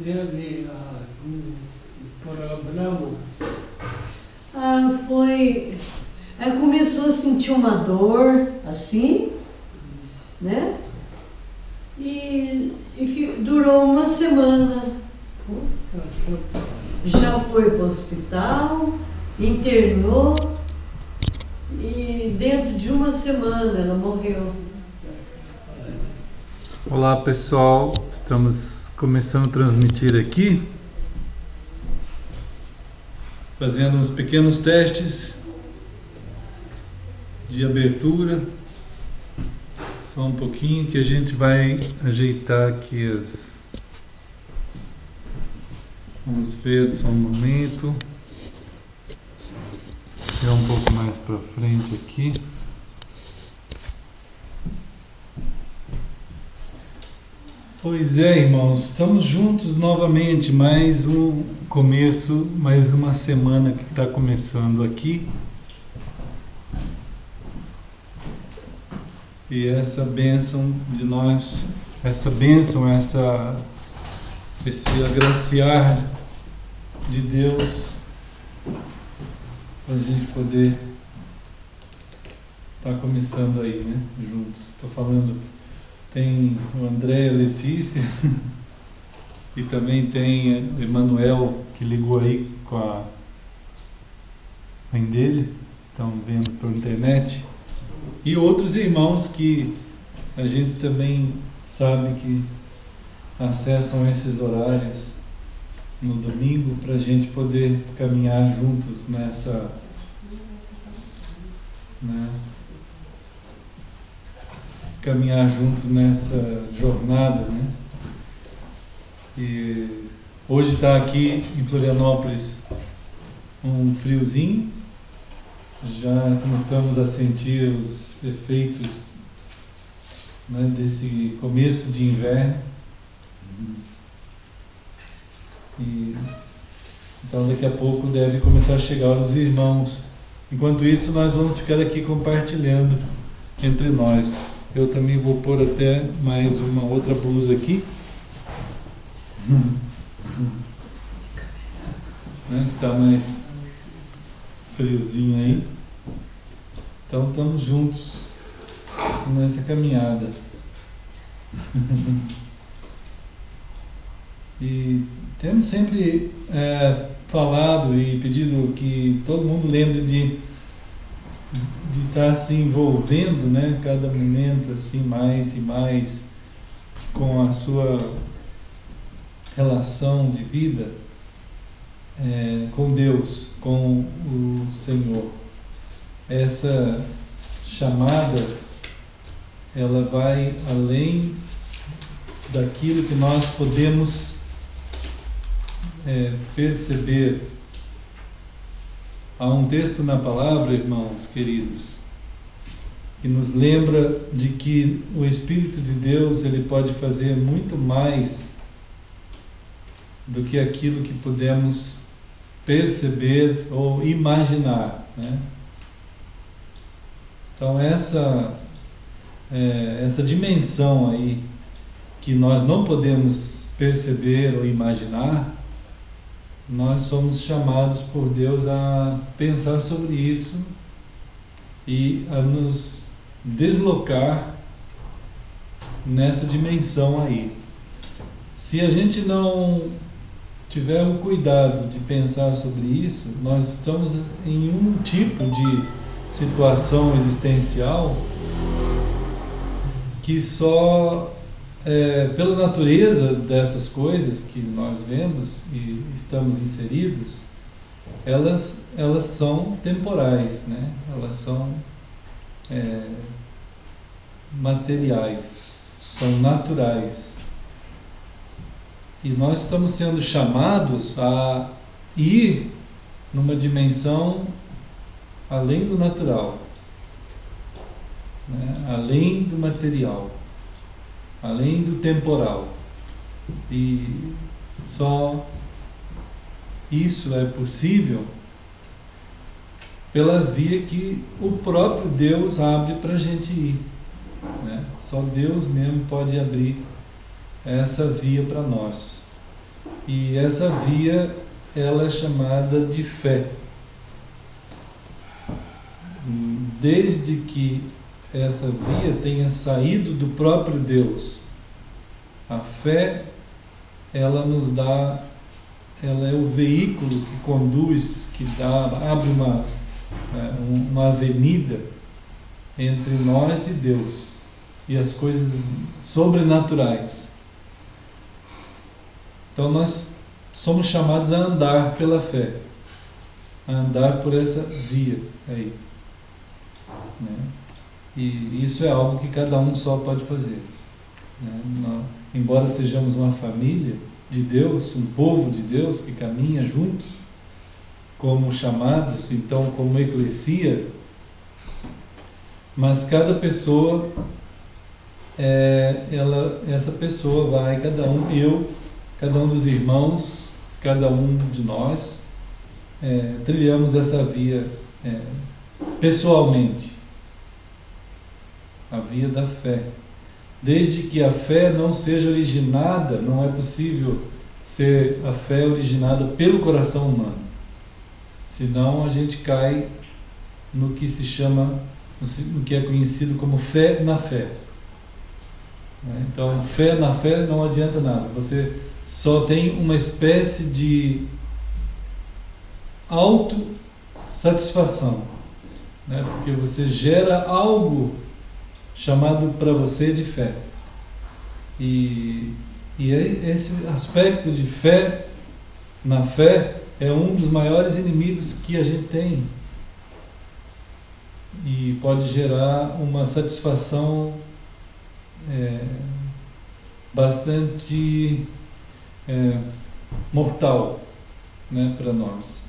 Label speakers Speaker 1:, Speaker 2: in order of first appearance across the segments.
Speaker 1: teve problema?
Speaker 2: Foi... Aí começou a sentir uma dor, assim, né? E durou uma semana. Já foi para o hospital, internou e dentro de uma semana ela morreu.
Speaker 3: Olá pessoal, estamos começando a transmitir aqui, fazendo uns pequenos testes de abertura. Só um pouquinho que a gente vai ajeitar aqui as... Vamos ver só um momento. Tirar um pouco mais para frente aqui. Pois é, irmãos, estamos juntos novamente, mais um começo, mais uma semana que está começando aqui. E essa bênção de nós, esse agraciar de Deus, para a gente poder estar começando aí, né, juntos. Estou falando, tem o André e a Letícia, e também tem o Emanuel, que ligou aí com a mãe dele, estão vendo pela internet. E outros irmãos que a gente também sabe que acessam esses horários no domingo para a gente poder caminhar juntos nessa, né, caminhar juntos nessa jornada, né? E hoje está aqui em Florianópolis um friozinho. Já começamos a sentir os efeitos, né, desse começo de inverno. E, então daqui a pouco deve começar a chegar os irmãos. Enquanto isso, nós vamos ficar aqui compartilhando entre nós. Eu também vou pôr até mais uma outra blusa aqui. Né, que está mais friozinho aí. Então estamos juntos nessa caminhada. E temos sempre falado e pedido que todo mundo lembre de estar se envolvendo, né, cada momento assim mais e mais com a sua relação de vida com Deus, com o Senhor. Essa chamada, ela vai além daquilo que nós podemos perceber. Há um texto na palavra, irmãos queridos, que nos lembra de que o Espírito de Deus, ele pode fazer muito mais do que aquilo que podemos perceber ou imaginar, né? Então essa dimensão aí que nós não podemos perceber ou imaginar, nós somos chamados por Deus a pensar sobre isso e a nos deslocar nessa dimensão aí. Se a gente não tiver o cuidado de pensar sobre isso, nós estamos em um tipo de situação existencial que só pela natureza dessas coisas que nós vemos e estamos inseridos, elas são temporais, né? Elas são materiais, são naturais. E nós estamos sendo chamados a ir numa dimensão além do natural, né? Além do material, além do temporal. E só isso é possível pela via que o próprio Deus abre para a gente ir, né? Só Deus mesmo pode abrir essa via para nós. E essa via, ela é chamada de fé. Desde que essa via tenha saído do próprio Deus, a fé, ela nos dá, ela é o veículo que conduz, que abre uma avenida entre nós e Deus e as coisas sobrenaturais. Então nós somos chamados a andar pela fé, a andar por essa via aí, né? E isso é algo que cada um só pode fazer, né? Embora sejamos uma família de Deus, um povo de Deus que caminha juntos, como chamados, então como eclesia, mas cada pessoa, essa pessoa vai, cada um dos irmãos, cada um de nós, trilhamos essa via pessoalmente, a via da fé. Desde que a fé não seja originada, não é possível ser a fé originada pelo coração humano. Senão a gente cai no que se chama, no que é conhecido como fé na fé. Então, fé na fé não adianta nada. Você só tem uma espécie de autossatisfação, né? Porque você gera algo chamado para você de fé. E esse aspecto de fé na fé é um dos maiores inimigos que a gente tem. E pode gerar uma satisfação bastante mortal, né, para nós.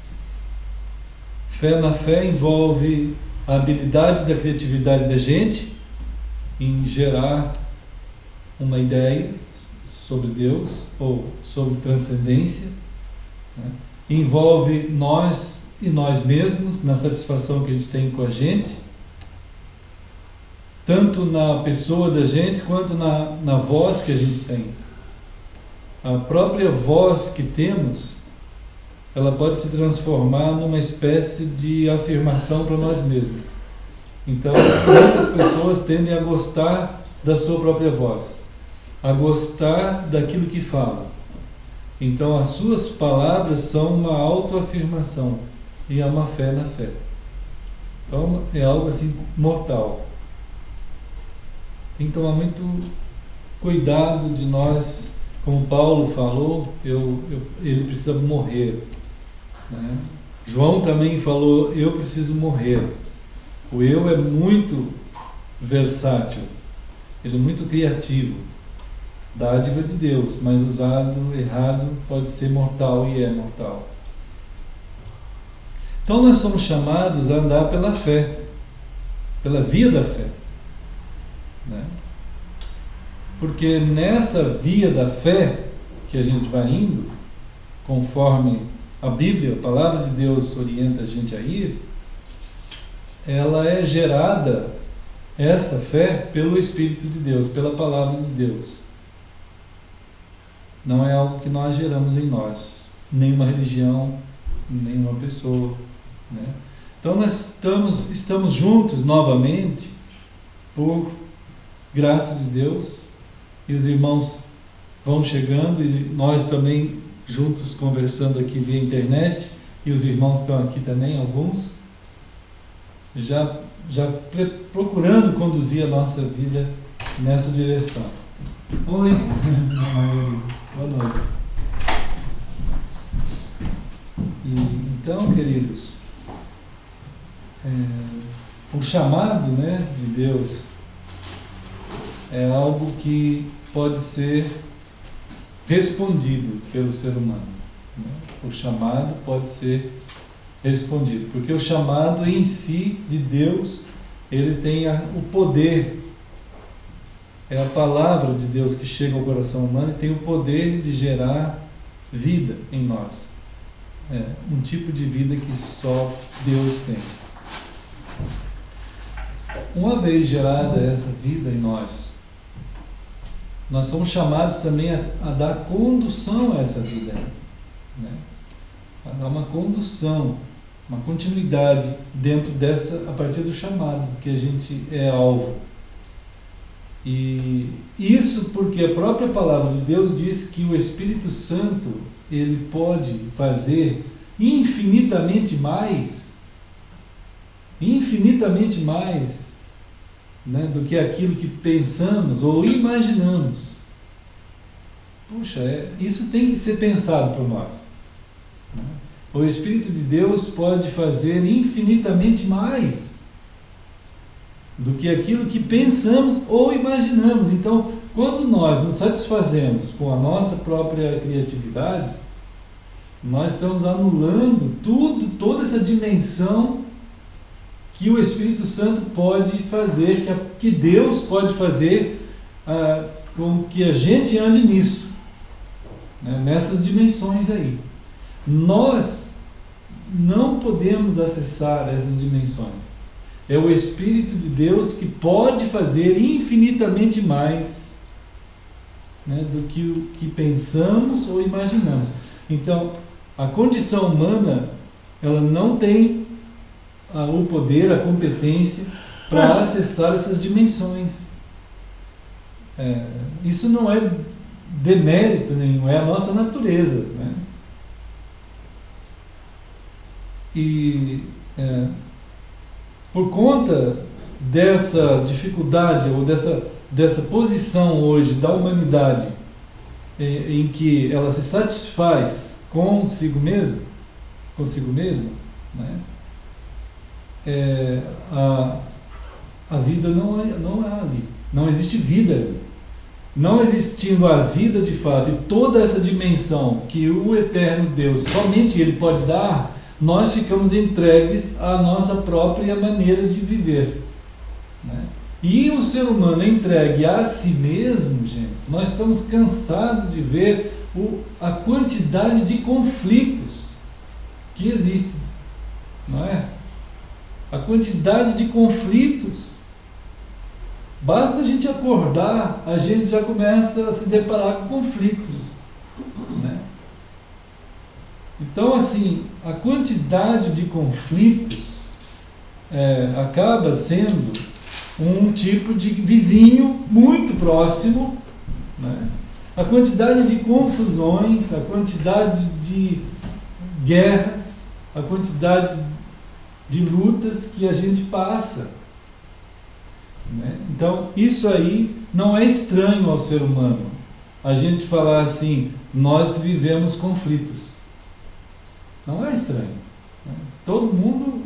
Speaker 3: Fé na fé envolve a habilidade da criatividade da gente em gerar uma ideia sobre Deus ou sobre transcendência, né? Envolve nós e nós mesmos na satisfação que a gente tem com a gente, tanto na pessoa da gente quanto na voz que a gente tem. A própria voz que temos, ela pode se transformar numa espécie de afirmação para nós mesmos. Então, muitas pessoas tendem a gostar da sua própria voz, a gostar daquilo que fala. Então, as suas palavras são uma autoafirmação e é uma fé na fé. Então, é algo assim mortal. Tem que tomar muito cuidado de nós, como Paulo falou, ele precisa morrer, né? João também falou, eu preciso morrer. O eu é muito versátil, ele é muito criativo, dádiva de Deus, mas usado errado pode ser mortal e é mortal. Então nós somos chamados a andar pela fé, pela via da fé, né? Porque nessa via da fé que a gente vai indo, conforme a Bíblia, a Palavra de Deus orienta a gente a ir, ela é gerada, essa fé, pelo Espírito de Deus, pela Palavra de Deus. Não é algo que nós geramos em nós, nenhuma religião, nenhuma pessoa, né? Então nós estamos juntos novamente por graça de Deus, e os irmãos vão chegando e nós também juntos conversando aqui via internet, e os irmãos estão aqui também, alguns, já procurando conduzir a nossa vida nessa direção. Oi, boa noite. Então, queridos, o chamado, né, de Deus é algo que pode ser respondido pelo ser humano, né? O chamado pode ser respondido, porque o chamado em si de Deus, ele tem o poder, é a palavra de Deus que chega ao coração humano e tem o poder de gerar vida em nós, um tipo de vida que só Deus tem. Uma vez gerada essa vida em nós nós somos chamados também a dar condução a essa vida, né? A dar uma condução, uma continuidade dentro dessa, a partir do chamado que a gente é alvo. E isso porque a própria palavra de Deus diz que o Espírito Santo, ele pode fazer infinitamente mais, né, do que aquilo que pensamos ou imaginamos. Puxa, isso tem que ser pensado por nós, né? O Espírito de Deus pode fazer infinitamente mais do que aquilo que pensamos ou imaginamos. Então, quando nós nos satisfazemos com a nossa própria criatividade, nós estamos anulando toda essa dimensão que o Espírito Santo pode fazer, que Deus pode fazer com que a gente ande nisso, né, nessas dimensões aí. Nós não podemos acessar essas dimensões. É o Espírito de Deus que pode fazer infinitamente mais, né, do que o que pensamos ou imaginamos. Então, a condição humana, ela não tem o poder, a competência para acessar essas dimensões. Isso não é demérito nenhum, é a nossa natureza, né? E por conta dessa dificuldade ou dessa posição hoje da humanidade em que ela se satisfaz consigo mesma, né? A vida não é ali, não existe vida ali. Não existindo a vida de fato e toda essa dimensão que o eterno Deus, somente Ele pode dar, nós ficamos entregues à nossa própria maneira de viver, né? E o ser humano entregue a si mesmo, gente, nós estamos cansados de ver a quantidade de conflitos que existem, não é? A quantidade de conflitos. Basta a gente acordar, a gente já começa a se deparar com conflitos, né? Então, assim, a quantidade de conflitos acaba sendo um tipo de vizinho muito próximo, né? A quantidade de confusões, a quantidade de guerras, a quantidade de lutas que a gente passa, né? Então, isso aí não é estranho ao ser humano. A gente falar assim, nós vivemos conflitos. Não é estranho, né? Todo mundo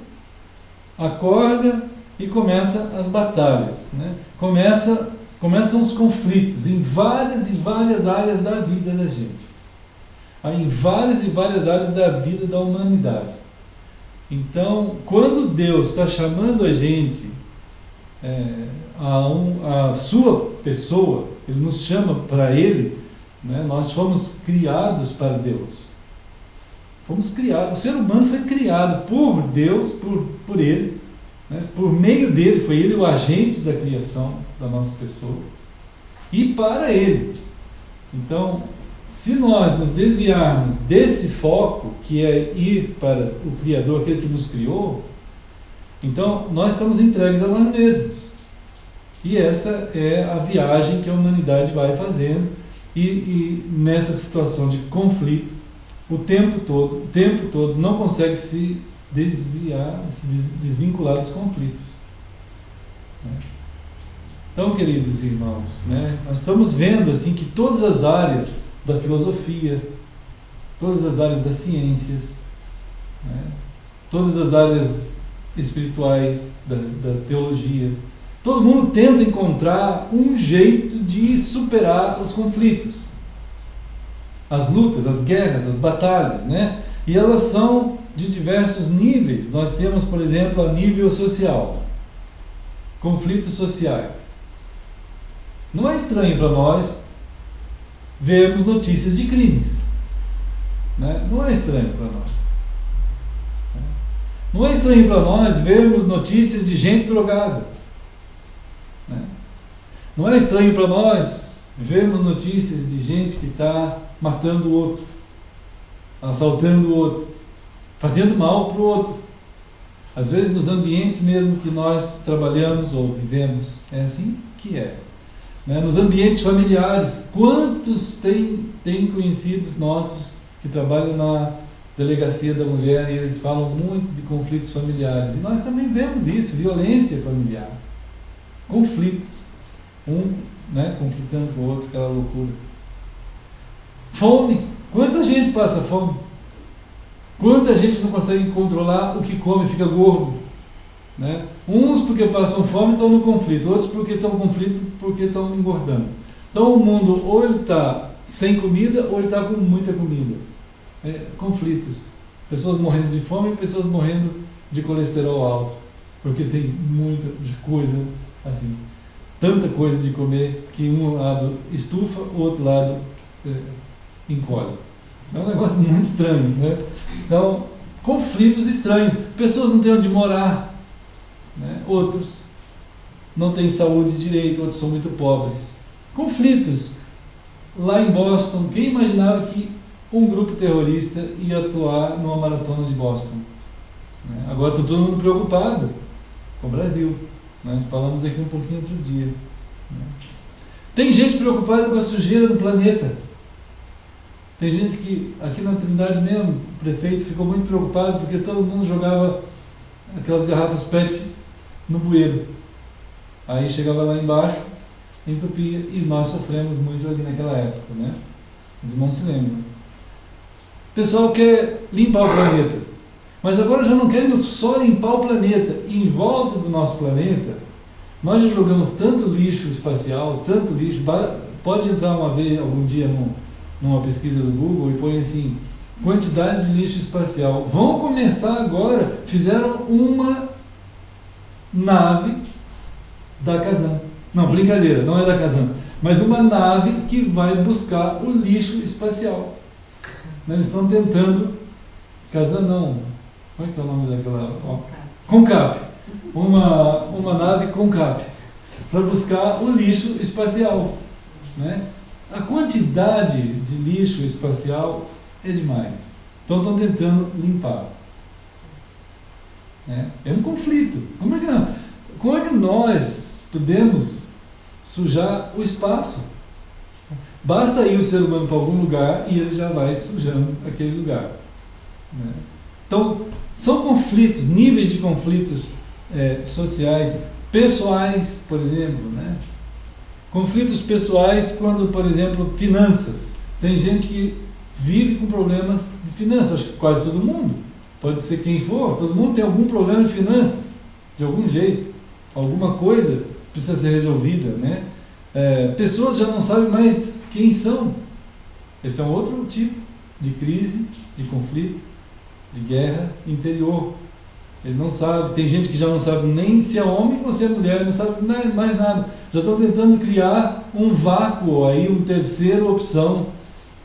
Speaker 3: acorda e começa as batalhas, né? Começam os conflitos em várias áreas da vida da gente. Em várias áreas da vida da humanidade. Então, quando Deus está chamando a gente a sua pessoa, Ele nos chama para Ele, né? Nós fomos criados para Deus. Fomos criados, o ser humano foi criado por Deus, por Ele, né? Por meio dele, foi Ele o agente da criação da nossa pessoa, e para Ele. Então, se nós nos desviarmos desse foco, que é ir para o Criador, aquele que nos criou, então nós estamos entregues a nós mesmos. E essa é a viagem que a humanidade vai fazendo, e nessa situação de conflito, o tempo todo não consegue se desviar, se desvincular dos conflitos, né? Então, queridos irmãos, né, nós estamos vendo assim que todas as áreas da filosofia, todas as áreas das ciências, né, todas as áreas espirituais da teologia, todo mundo tenta encontrar um jeito de superar os conflitos, as lutas, as guerras, as batalhas, né? E elas são de diversos níveis. Nós temos, por exemplo, a nível social, conflitos sociais. Não é estranho para nós vermos notícias de crimes, né? Não é estranho para nós. Não é estranho para nós vermos notícias de gente drogada, né? Não é estranho para nós vemos notícias de gente que está matando o outro, assaltando o outro, fazendo mal para o outro. Às vezes nos ambientes mesmo que nós trabalhamos ou vivemos, é assim que é. Né? Nos ambientes familiares, quantos tem conhecidos nossos que trabalham na delegacia da mulher e eles falam muito de conflitos familiares. E nós também vemos isso, violência familiar, conflitos, conflitando com o outro, aquela loucura. Fome, quanta gente passa fome? Quanta gente não consegue controlar o que come e fica gordo? Né? Uns porque passam fome estão no conflito, outros porque estão no conflito porque estão engordando. Então o mundo ou ele está sem comida ou ele está com muita comida. Conflitos. Pessoas morrendo de fome e pessoas morrendo de colesterol alto. Porque tem muita coisa, assim, tanta coisa de comer que um lado estufa, o outro lado encolhe. É um negócio muito estranho, né? Então, conflitos estranhos. Pessoas não têm onde morar, né? Outros não têm saúde direito, outros são muito pobres. Conflitos. Lá em Boston, quem imaginava que um grupo terrorista ia atuar numa maratona de Boston? Né? Agora está todo mundo preocupado com o Brasil. Né? Falamos aqui um pouquinho outro dia. Né? Tem gente preocupada com a sujeira do planeta. Tem gente que, aqui na Trindade mesmo, o prefeito ficou muito preocupado porque todo mundo jogava aquelas garrafas PET no bueiro. Aí chegava lá embaixo, entupia, e nós sofremos muito ali naquela época, né? Os irmãos se lembram. O pessoal quer limpar o planeta, mas agora já não queremos só limpar o planeta. E em volta do nosso planeta, nós já jogamos tanto lixo espacial, tanto lixo. Pode entrar algum dia numa pesquisa do Google e põe assim, quantidade de lixo espacial. Vão começar agora, fizeram uma nave da Kazan. Não, brincadeira, não é da Kazan, mas uma nave que vai buscar o lixo espacial. Eles estão tentando, Kazan não, como é que é o nome daquela? Concap. Uma nave Concap, para buscar o lixo espacial. Né? A quantidade de lixo espacial é demais. Então estão tentando limpar. É um conflito. Como é que nós podemos sujar o espaço? Basta ir o ser humano para algum lugar e ele já vai sujando aquele lugar. Né? Então, são conflitos, níveis de conflitos sociais, pessoais, por exemplo. Né? Conflitos pessoais quando, por exemplo, finanças. Tem gente que vive com problemas de finanças, acho que quase todo mundo. Pode ser quem for, todo mundo tem algum problema de finanças, de algum jeito. Alguma coisa precisa ser resolvida, né? Pessoas já não sabem mais quem são. Esse é um outro tipo de crise, de conflito, de guerra interior. Ele não sabe, tem gente que já não sabe nem se é homem ou se é mulher, não sabe mais nada. Já estão tentando criar um vácuo aí, uma terceira opção,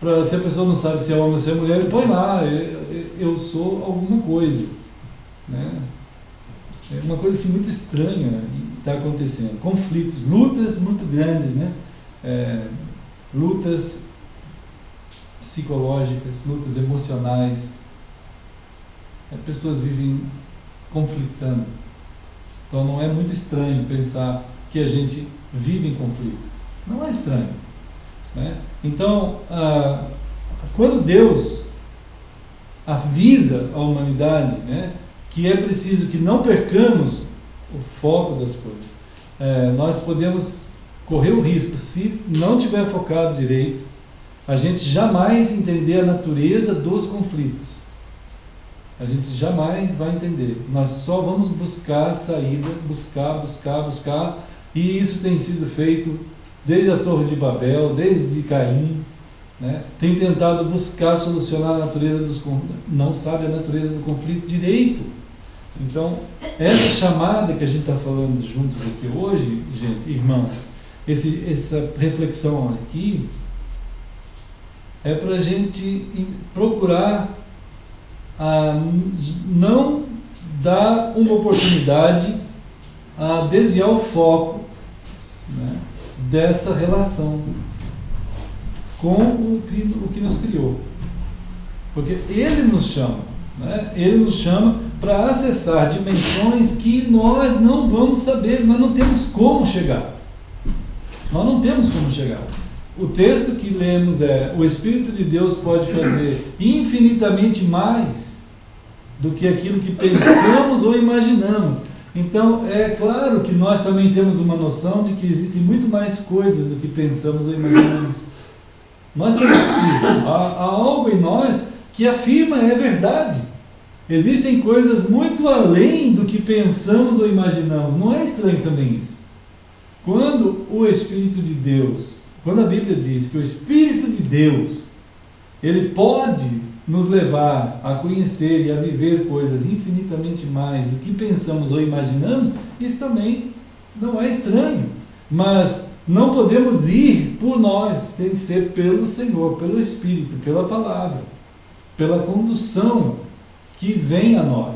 Speaker 3: para se a pessoa não sabe se é homem ou se é mulher, ele põe lá, eu sou alguma coisa. Né? É uma coisa assim, muito estranha está acontecendo. Conflitos, lutas muito grandes, né? Lutas psicológicas, lutas emocionais. Pessoas vivem conflitando. Então não é muito estranho pensar que a gente vive em conflito. Não é estranho. Né? Então, quando Deus avisa a humanidade, né, que é preciso que não percamos o foco das coisas, nós podemos correr o risco, se não tiver focado direito, a gente jamais entender a natureza dos conflitos. A gente jamais vai entender. Nós só vamos buscar saída, buscar, e isso tem sido feito desde a Torre de Babel, desde Caim, né? Tem tentado buscar solucionar a natureza dos conflitos, não sabe a natureza do conflito direito. Então, essa chamada que a gente está falando juntos aqui hoje, gente, irmãos, essa reflexão aqui, é para a gente procurar não dar uma oportunidade a desviar o foco, né, dessa relação com o que nos criou. Porque Ele nos chama, né? Ele nos chama para acessar dimensões que nós não vamos saber, nós não temos como chegar. Nós não temos como chegar. O texto que lemos é: o Espírito de Deus pode fazer infinitamente mais do que aquilo que pensamos ou imaginamos. Então, é claro que nós também temos uma noção de que existem muito mais coisas do que pensamos ou imaginamos. Nós sabemos isso. Há algo em nós que afirma é verdade. Existem coisas muito além do que pensamos ou imaginamos. Não é estranho também isso? Quando o Espírito de Deus, quando a Bíblia diz que o Espírito de Deus, ele pode nos levar a conhecer e a viver coisas infinitamente mais do que pensamos ou imaginamos, isso também não é estranho. Mas não podemos ir por nós, tem que ser pelo Senhor, pelo Espírito, pela palavra, pela condução que vem a nós,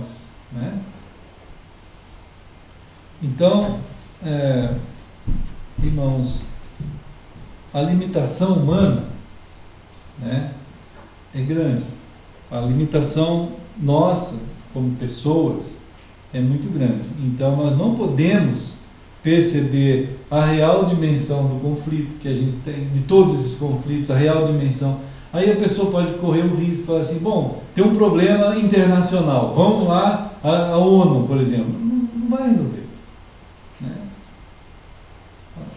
Speaker 3: né? Então, irmãos, a limitação humana, né, é grande. A limitação nossa, como pessoas, é muito grande. Então, nós não podemos perceber a real dimensão do conflito que a gente tem, de todos esses conflitos, a real dimensão. Aí a pessoa pode correr o risco de falar assim: bom, tem um problema internacional, vamos lá, a ONU, por exemplo. Não vai resolver, né?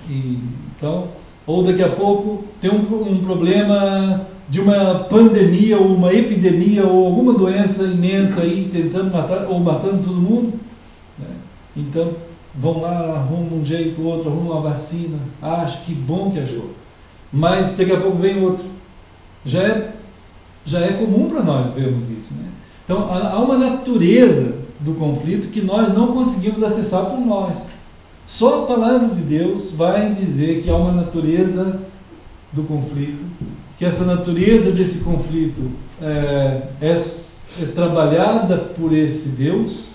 Speaker 3: Então, ou daqui a pouco tem um problema de uma pandemia ou uma epidemia ou alguma doença imensa aí tentando matar ou matando todo mundo, né? Então vão lá, arrumam um jeito, outro arruma uma vacina, acho que bom que achou, mas daqui a pouco vem outro. Já é comum para nós vermos isso, né? Então há uma natureza do conflito que nós não conseguimos acessar por nós. Só a palavra de Deus vai dizer que há uma natureza do conflito, que essa natureza desse conflito é trabalhada por esse Deus,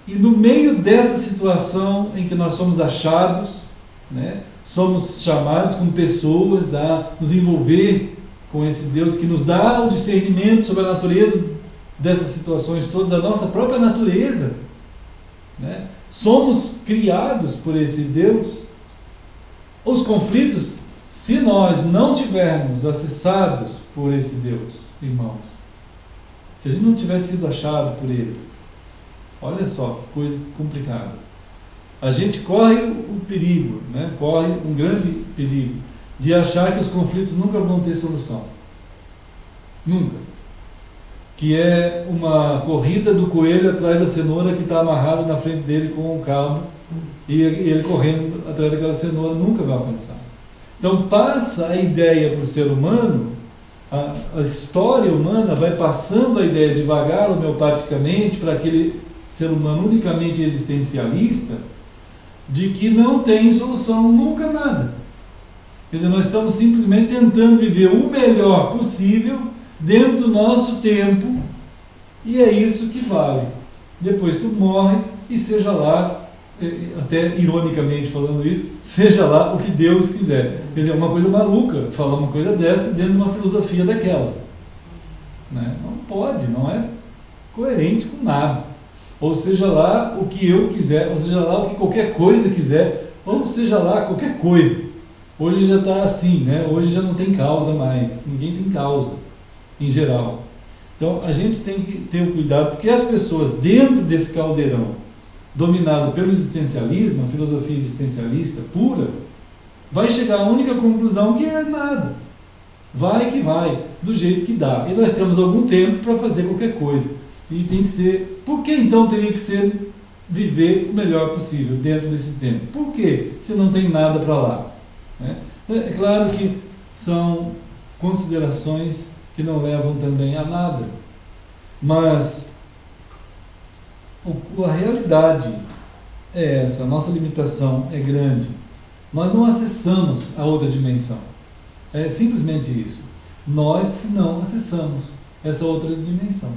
Speaker 3: e no meio dessa situação em que nós somos achados, né, somos chamados como pessoas a nos envolver com esse Deus que nos dá o discernimento sobre a natureza dessas situações todas, a nossa própria natureza, né? Somos criados por esse Deus. Os conflitos, se nós não tivermos acessados por esse Deus, irmãos, se a gente não tiver sido achado por Ele, olha só que coisa complicada. A gente corre o perigo, né? Corre um grande perigo de achar que os conflitos nunca vão ter solução. Nunca. Que é uma corrida do coelho atrás da cenoura que está amarrada na frente dele com um cabo, e ele correndo atrás daquela cenoura nunca vai alcançar. Então passa a ideia para o ser humano, a história humana vai passando a ideia devagar, homeopaticamente, para aquele ser humano unicamente existencialista, de que não tem solução nunca nada. Quer dizer, nós estamos simplesmente tentando viver o melhor possível dentro do nosso tempo, e é isso que vale. Depois tu morre e seja lá, até ironicamente falando isso, seja lá o que Deus quiser. Quer dizer, é uma coisa maluca falar uma coisa dessa dentro de uma filosofia daquela, né? Não pode, não é coerente com nada. Ou seja lá o que eu quiser, ou seja lá o que qualquer coisa quiser, ou seja lá qualquer coisa. Hoje já está assim, né? Hoje já não tem causa mais, ninguém tem causa em geral. Então a gente tem que ter o cuidado, porque as pessoas dentro desse caldeirão dominado pelo existencialismo, a filosofia existencialista pura, vai chegar à única conclusão que é nada. Vai que vai, do jeito que dá. E nós temos algum tempo para fazer qualquer coisa. E tem que ser... Por que então teria que ser viver o melhor possível dentro desse tempo? Por quê? Se não tem nada para lá, né? É claro que são considerações que não levam também a nada, mas a realidade é essa, a nossa limitação é grande, nós não acessamos a outra dimensão, é simplesmente isso, nós não acessamos essa outra dimensão.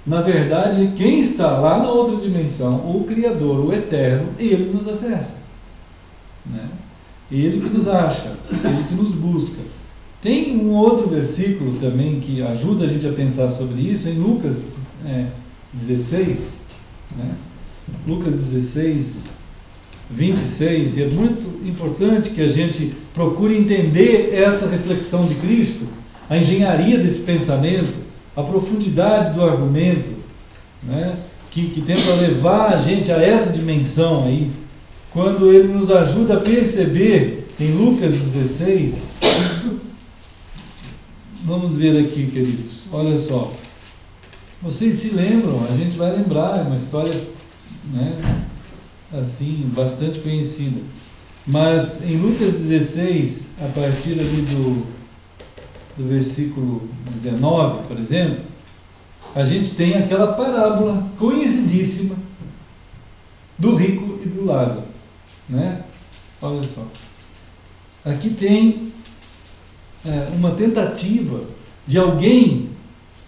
Speaker 3: Na verdade, quem está lá na outra dimensão, o Criador, o Eterno, Ele nos acessa, né? Ele que nos acha, Ele que nos busca. Tem um outro versículo também que ajuda a gente a pensar sobre isso, em Lucas 16, né? Lucas 16, 26, e é muito importante que a gente procure entender essa reflexão de Cristo, a engenharia desse pensamento, a profundidade do argumento, né? que tenta levar a gente a essa dimensão aí, quando ele nos ajuda a perceber, em Lucas 16, vamos ver aqui, queridos, olha só, vocês se lembram, a gente vai lembrar, é uma história, né, assim, bastante conhecida, mas em Lucas 16, a partir ali do versículo 19, por exemplo, a gente tem aquela parábola conhecidíssima do rico e do Lázaro, né? Olha só, aqui tem uma tentativa de alguém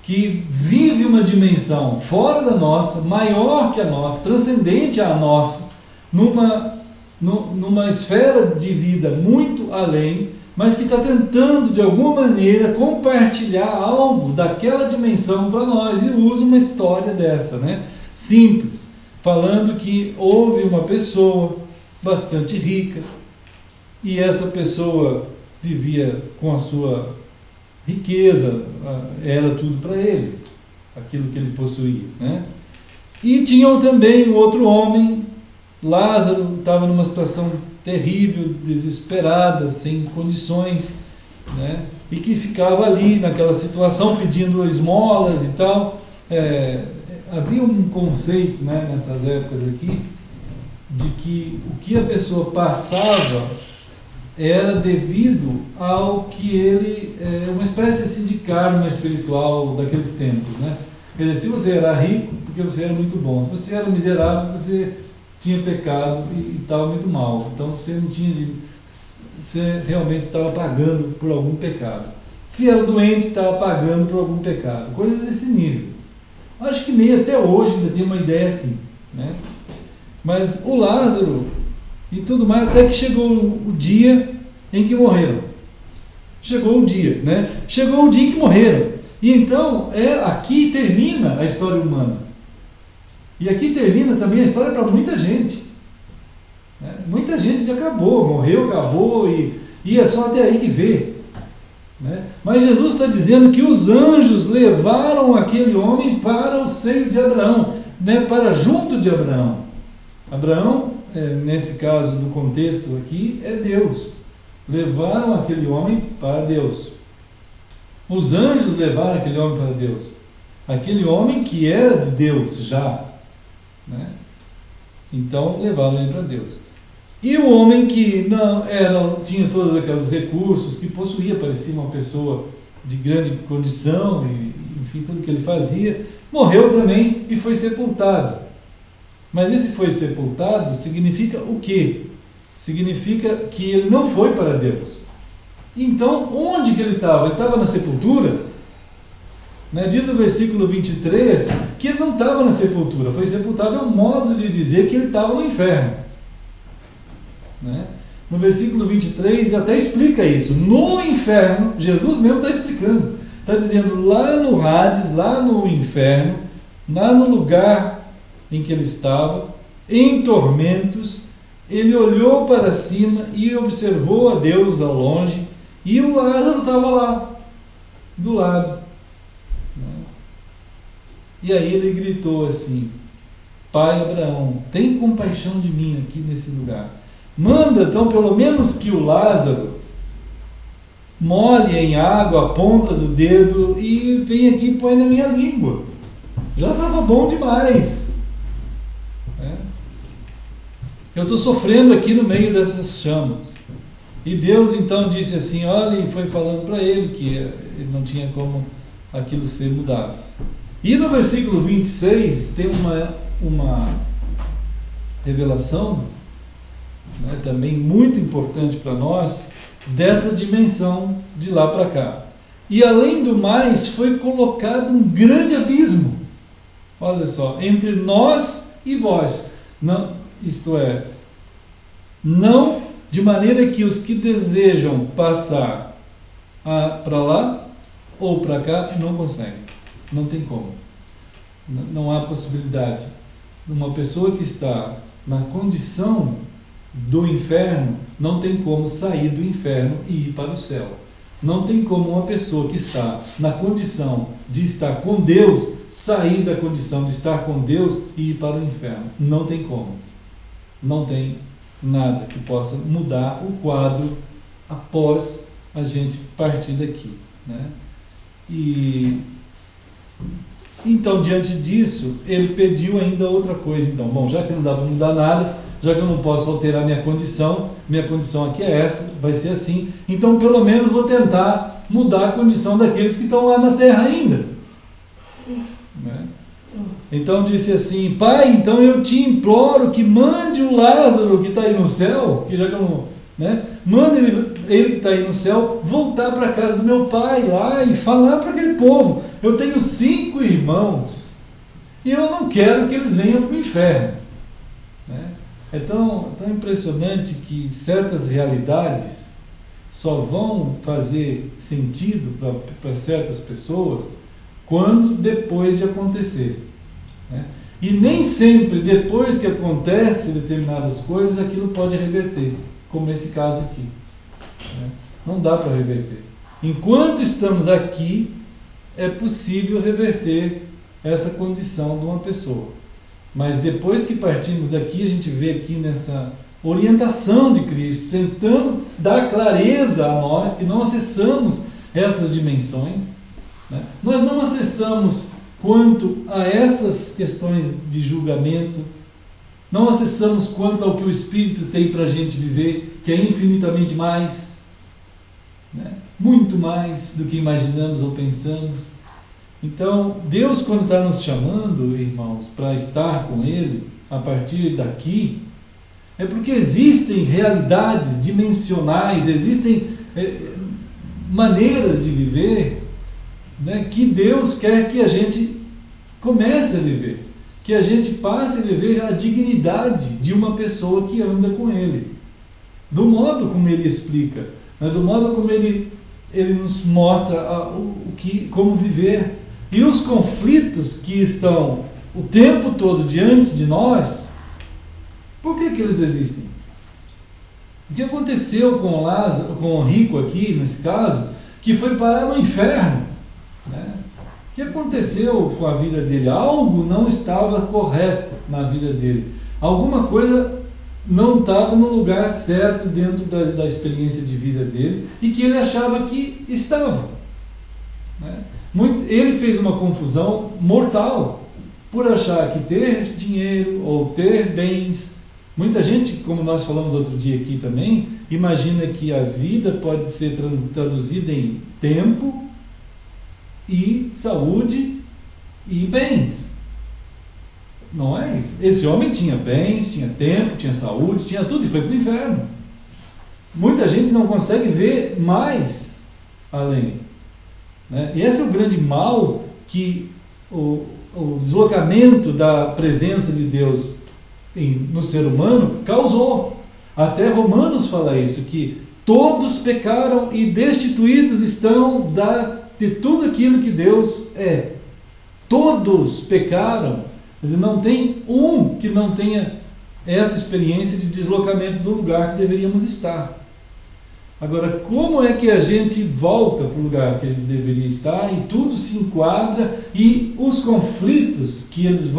Speaker 3: que vive uma dimensão fora da nossa, maior que a nossa, transcendente à nossa, numa esfera de vida muito além, mas que está tentando de alguma maneira compartilhar algo daquela dimensão para nós, e usa uma história dessa, né? Simples, falando que houve uma pessoa bastante rica, e essa pessoa vivia com a sua riqueza, era tudo para ele, aquilo que ele possuía, né? E tinham também um outro homem, Lázaro, estava numa situação terrível, desesperada, sem condições, né? E que ficava ali naquela situação pedindo esmolas e tal. Havia um conceito, né, nessas épocas aqui, de que o que a pessoa passava era devido ao que ele, uma espécie assim, de karma espiritual daqueles tempos, né? Quer dizer, se você era rico, porque você era muito bom; se você era miserável, você tinha pecado e estava muito mal. Então você não tinha você realmente estava pagando por algum pecado. Se era doente, estava pagando por algum pecado. Coisas desse nível. Acho que meio até hoje ainda tem uma ideia assim, né? Mas o Lázaro e tudo mais, até que chegou o dia em que morreram. Chegou o dia, né? Chegou o dia em que morreram. E então, aqui termina a história humana. E aqui termina também a história para muita gente, né? Muita gente já acabou, morreu, acabou, e é só até aí que vê, né? Mas Jesus está dizendo que os anjos levaram aquele homem para o seio de Abraão, né? Para junto de Abraão. Abraão, nesse caso do contexto aqui, é Deus. Levaram aquele homem para Deus. Os anjos levaram aquele homem para Deus. Aquele homem que era de Deus já, né? Então levaram ele para Deus. E o homem que não tinha todos aqueles recursos, que possuía, parecia uma pessoa de grande condição, e enfim, tudo que ele fazia, morreu também e foi sepultado. Mas esse foi sepultado significa o quê? Significa que ele não foi para Deus. Então, onde que ele estava? Ele estava na sepultura? Né? Diz o versículo 23 que ele não estava na sepultura, foi sepultado, é um modo de dizer que ele estava no inferno, né? No versículo 23 até explica isso. No inferno, Jesus mesmo está explicando, está dizendo, lá no Hades, lá no inferno, lá no lugar em que ele estava, em tormentos, ele olhou para cima e observou a Deus ao longe, e o Lázaro estava lá, do lado. E aí ele gritou assim: Pai Abraão, tem compaixão de mim aqui nesse lugar. Manda então pelo menos que o Lázaro molhe em água a ponta do dedo e vem aqui e põe na minha língua. Já estava bom demais. Eu estou sofrendo aqui no meio dessas chamas. E Deus então disse assim, olha, e foi falando para ele que ele não tinha como aquilo ser mudado. E no versículo 26 tem uma revelação, né, também muito importante para nós, dessa dimensão de lá para cá. E além do mais, foi colocado um grande abismo, olha só, entre nós e vós. Não, isto é, não de maneira que os que desejam passar para lá ou para cá não conseguem, não tem como, não há possibilidade. Uma pessoa que está na condição do inferno não tem como sair do inferno e ir para o céu. Não tem como uma pessoa que está na condição de estar com Deus sair da condição de estar com Deus e ir para o inferno. Não tem como. Não tem nada que possa mudar o quadro após a gente partir daqui, né? E então, diante disso, ele pediu ainda outra coisa. Então, bom, já que não dá para mudar nada, já que eu não posso alterar minha condição aqui é essa, vai ser assim, então pelo menos vou tentar mudar a condição daqueles que estão lá na terra ainda, né? Então disse assim: Pai, então eu te imploro que mande o Lázaro que está aí no céu, que já que eu não, né? Manda ele que está aí no céu voltar para a casa do meu pai lá e falar para aquele povo: eu tenho 5 irmãos e eu não quero que eles venham para o inferno, né? É tão impressionante que certas realidades só vão fazer sentido para certas pessoas quando depois de acontecer, né? E nem sempre depois que acontece determinadas coisas aquilo pode reverter, como esse caso aqui, né? Não dá para reverter. Enquanto estamos aqui, é possível reverter essa condição de uma pessoa. Mas depois que partimos daqui, a gente vê aqui nessa orientação de Cristo, tentando dar clareza a nós que não acessamos essas dimensões, né? Nós não acessamos quanto a essas questões de julgamento, não acessamos quanto ao que o Espírito tem para a gente viver, que é infinitamente mais, né? Muito mais do que imaginamos ou pensamos. Então, Deus, quando está nos chamando, irmãos, para estar com Ele, a partir daqui, é porque existem realidades dimensionais, existem maneiras de viver, né, que Deus quer que a gente comece a viver, que a gente passe a viver a dignidade de uma pessoa que anda com Ele, do modo como Ele explica, né, do modo como Ele nos mostra como viver. E os conflitos que estão o tempo todo diante de nós, por que eles existem? O que aconteceu com Lázaro, com o rico aqui, nesse caso, que foi parar no inferno, né? O que aconteceu com a vida dele? Algo não estava correto na vida dele. Alguma coisa não estava no lugar certo dentro da experiência de vida dele e que ele achava que estava, né? Ele fez uma confusão mortal por achar que ter dinheiro ou ter bens. Muita gente, como nós falamos outro dia aqui também, imagina que a vida pode ser traduzida em tempo e saúde e bens. Não é isso. Esse homem tinha bens, tinha tempo, tinha saúde, tinha tudo e foi para o inferno. Muita gente não consegue ver mais além, né? E esse é o grande mal que o deslocamento da presença de Deus no ser humano causou. Até Romanos fala isso, que todos pecaram e destituídos estão de tudo aquilo que Deus é. Todos pecaram. Quer dizer, não tem um que não tenha essa experiência de deslocamento do lugar que deveríamos estar. Agora, como é que a gente volta para o lugar que a gente deveria estar e tudo se enquadra e os conflitos que eles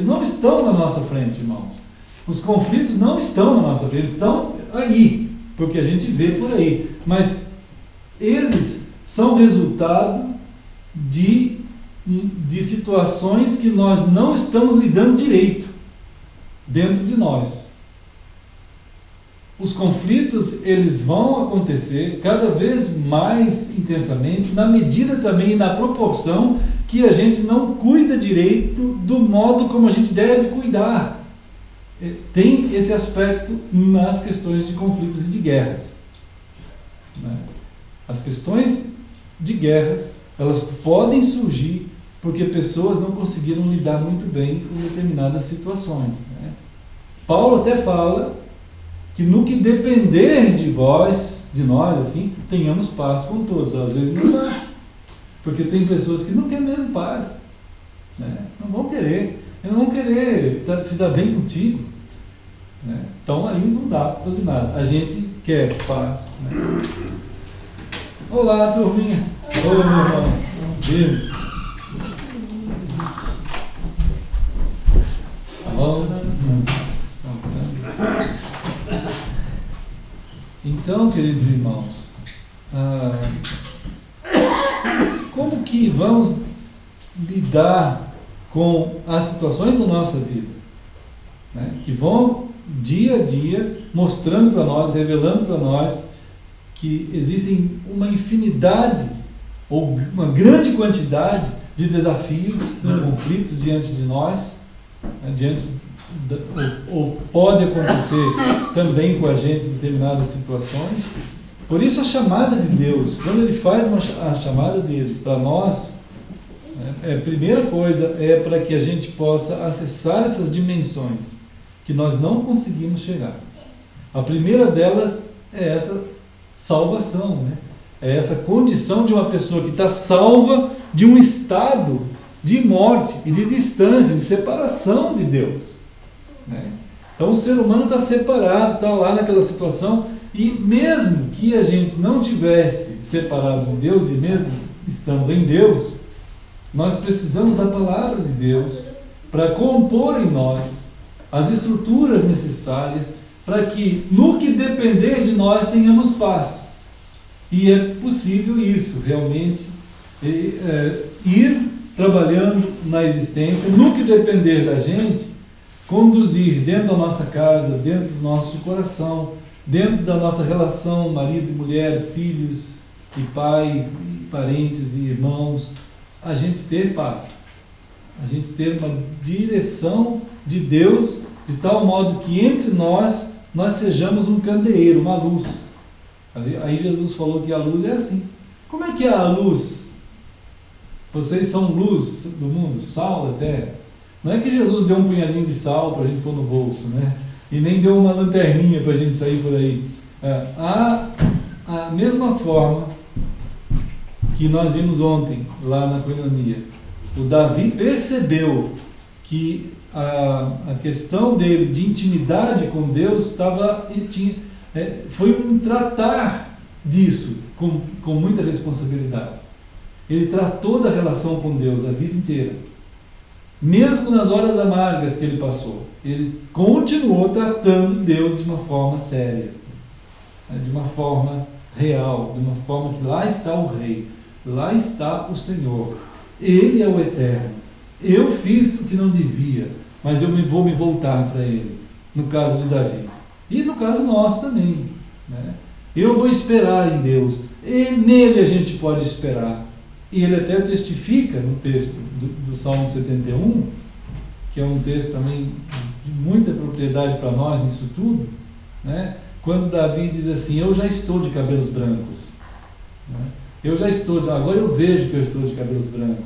Speaker 3: não estão na nossa frente, irmãos. Os conflitos não estão na nossa frente, eles estão aí, porque a gente vê por aí. Mas eles são resultado de situações que nós não estamos lidando direito dentro de nós. Os conflitos, eles vão acontecer cada vez mais intensamente, na medida também e na proporção que a gente não cuida direito do modo como a gente deve cuidar. Tem esse aspecto nas questões de conflitos e de guerras, né? As questões de guerras, elas podem surgir porque pessoas não conseguiram lidar muito bem com determinadas situações, né? Paulo até fala que no que depender de nós, assim, tenhamos paz com todos. Às vezes não dá, porque tem pessoas que não querem mesmo paz, né? Não vão querer se dar bem contigo, né? Então aí não dá para fazer nada. A gente quer paz, né? Olá, turminha. Oi, meu irmão. Bem. Tá bom? Então, queridos irmãos, como que vamos lidar com as situações da nossa vida, né? Que vão dia a dia mostrando para nós, revelando para nós que existem uma infinidade ou uma grande quantidade de desafios, de conflitos diante de nós, né? Ou pode acontecer também com a gente em determinadas situações. Por isso a chamada de Deus, quando Ele faz a chamada dele para nós, a primeira coisa é para que a gente possa acessar essas dimensões que nós não conseguimos chegar. A primeira delas é essa salvação, né? É essa condição de uma pessoa que está salva de um estado de morte e de distância, de separação de Deus, né? Então o ser humano está separado, está lá naquela situação, e mesmo que a gente não tivesse separado de Deus, e mesmo estando em Deus, nós precisamos da palavra de Deus para compor em nós as estruturas necessárias para que, no que depender de nós, tenhamos paz. E é possível isso, realmente, ir trabalhando na existência, no que depender da gente, conduzir dentro da nossa casa, dentro do nosso coração, dentro da nossa relação, marido e mulher, filhos e pai, e parentes e irmãos, a gente ter paz, a gente ter uma direção de Deus, de tal modo que entre nós sejamos um candeeiro, uma luz. Aí Jesus falou que a luz é assim. Como é que é a luz? Vocês são luz do mundo, sal da terra. Não é que Jesus deu um punhadinho de sal para a gente pôr no bolso, né? E nem deu uma lanterninha para a gente sair por aí. A mesma forma que nós vimos ontem, lá na Coinonia, o Davi percebeu que a questão dele de intimidade com Deus foi um tratar disso com muita responsabilidade. Ele tratou da relação com Deus a vida inteira. Mesmo nas horas amargas que ele passou, ele continuou tratando Deus de uma forma séria, de uma forma real, de uma forma que lá está o Rei, lá está o Senhor, Ele é o Eterno. Eu fiz o que não devia, mas eu vou me voltar para Ele, no caso de Davi. E no caso nosso também, né? Eu vou esperar em Deus, e nele a gente pode esperar. E ele até testifica no texto do Salmo 71, que é um texto também de muita propriedade para nós nisso tudo, né? Quando Davi diz assim: eu já estou de cabelos brancos, né? Agora eu vejo que eu estou de cabelos brancos,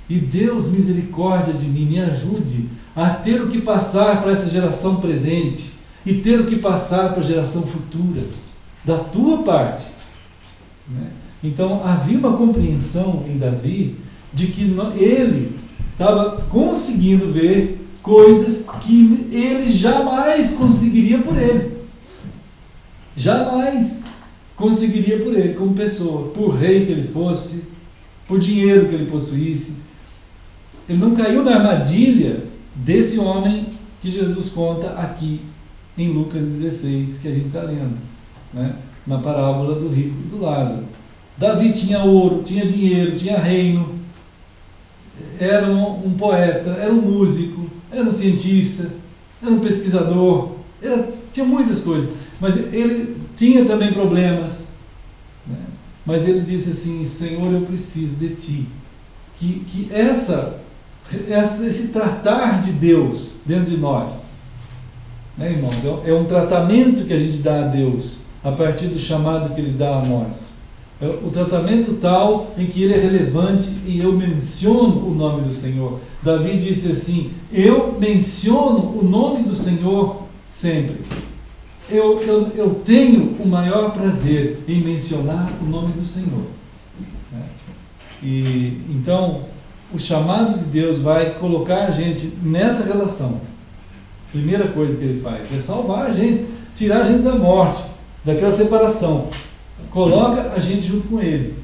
Speaker 3: e Deus, misericórdia de mim, me ajude a ter o que passar para essa geração presente e ter o que passar para a geração futura, da tua parte, né? Então havia uma compreensão em Davi de que ele estava conseguindo ver coisas que ele jamais conseguiria por ele. Jamais conseguiria por ele, como pessoa, por rei que ele fosse, por dinheiro que ele possuísse. Ele não caiu na armadilha desse homem que Jesus conta aqui em Lucas 16, que a gente está lendo, né? Na parábola do rico e do Lázaro. Davi tinha ouro, tinha dinheiro, tinha reino, era um poeta, era um músico, era um cientista, era um pesquisador, tinha muitas coisas, mas ele tinha também problemas, né? Mas ele disse assim: Senhor, eu preciso de Ti. Que esse tratar de Deus dentro de nós, né, irmãos, é um tratamento que a gente dá a Deus a partir do chamado que Ele dá a nós. É o tratamento tal em que ele é relevante e eu menciono o nome do Senhor. Davi disse assim: eu menciono o nome do Senhor sempre. eu tenho o maior prazer em mencionar o nome do Senhor. Né? E então, o chamado de Deus vai colocar a gente nessa relação. Primeira coisa que Ele faz é salvar a gente, tirar a gente da morte, daquela separação. Coloca a gente junto com Ele.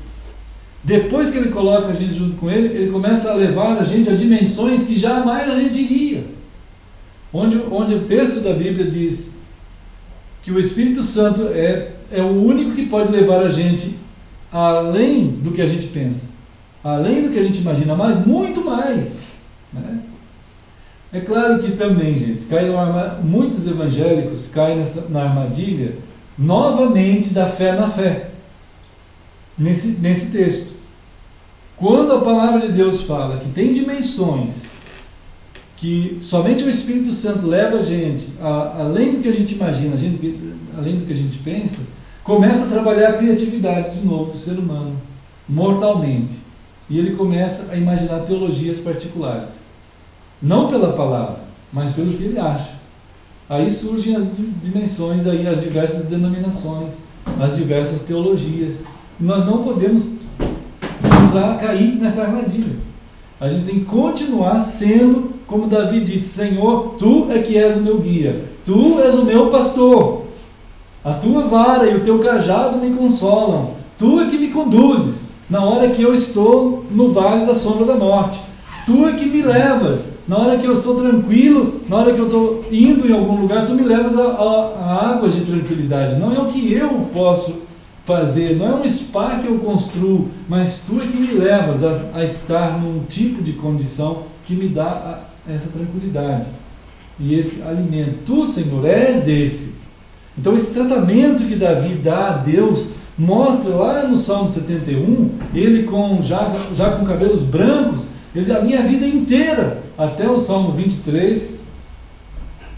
Speaker 3: Depois que Ele coloca a gente junto com Ele, Ele começa a levar a gente a dimensões que jamais a gente iria. Onde o texto da Bíblia diz que o Espírito Santo é o único que pode levar a gente além do que a gente pensa, além do que a gente imagina, mas muito mais. Né? É claro que também, gente, muitos evangélicos caem na armadilha novamente da fé na fé, nesse texto. Quando a palavra de Deus fala que tem dimensões que somente o Espírito Santo leva a gente além do que a gente imagina, além do que a gente pensa, começa a trabalhar a criatividade de novo do ser humano, mortalmente. E ele começa a imaginar teologias particulares. Não pela palavra, mas pelo que ele acha. Aí surgem as dimensões, aí as diversas denominações, as diversas teologias. Nós não podemos cair nessa armadilha. A gente tem que continuar sendo, como Davi disse: Senhor, Tu é que és o meu guia, Tu és o meu pastor, a Tua vara e o Teu cajado me consolam, Tu é que me conduzes na hora que eu estou no vale da sombra da morte, Tu é que me levas na hora que eu estou tranquilo, na hora que eu estou indo em algum lugar, Tu me levas a águas de tranquilidade. Não é o que eu posso fazer, não é um spa que eu construo, mas Tu é que me levas a estar num tipo de condição que me dá essa tranquilidade e esse alimento. Tu, Senhor, és esse. Então esse tratamento que Davi dá a Deus mostra lá no Salmo 71, ele já com cabelos brancos, a minha vida inteira, até o Salmo 23,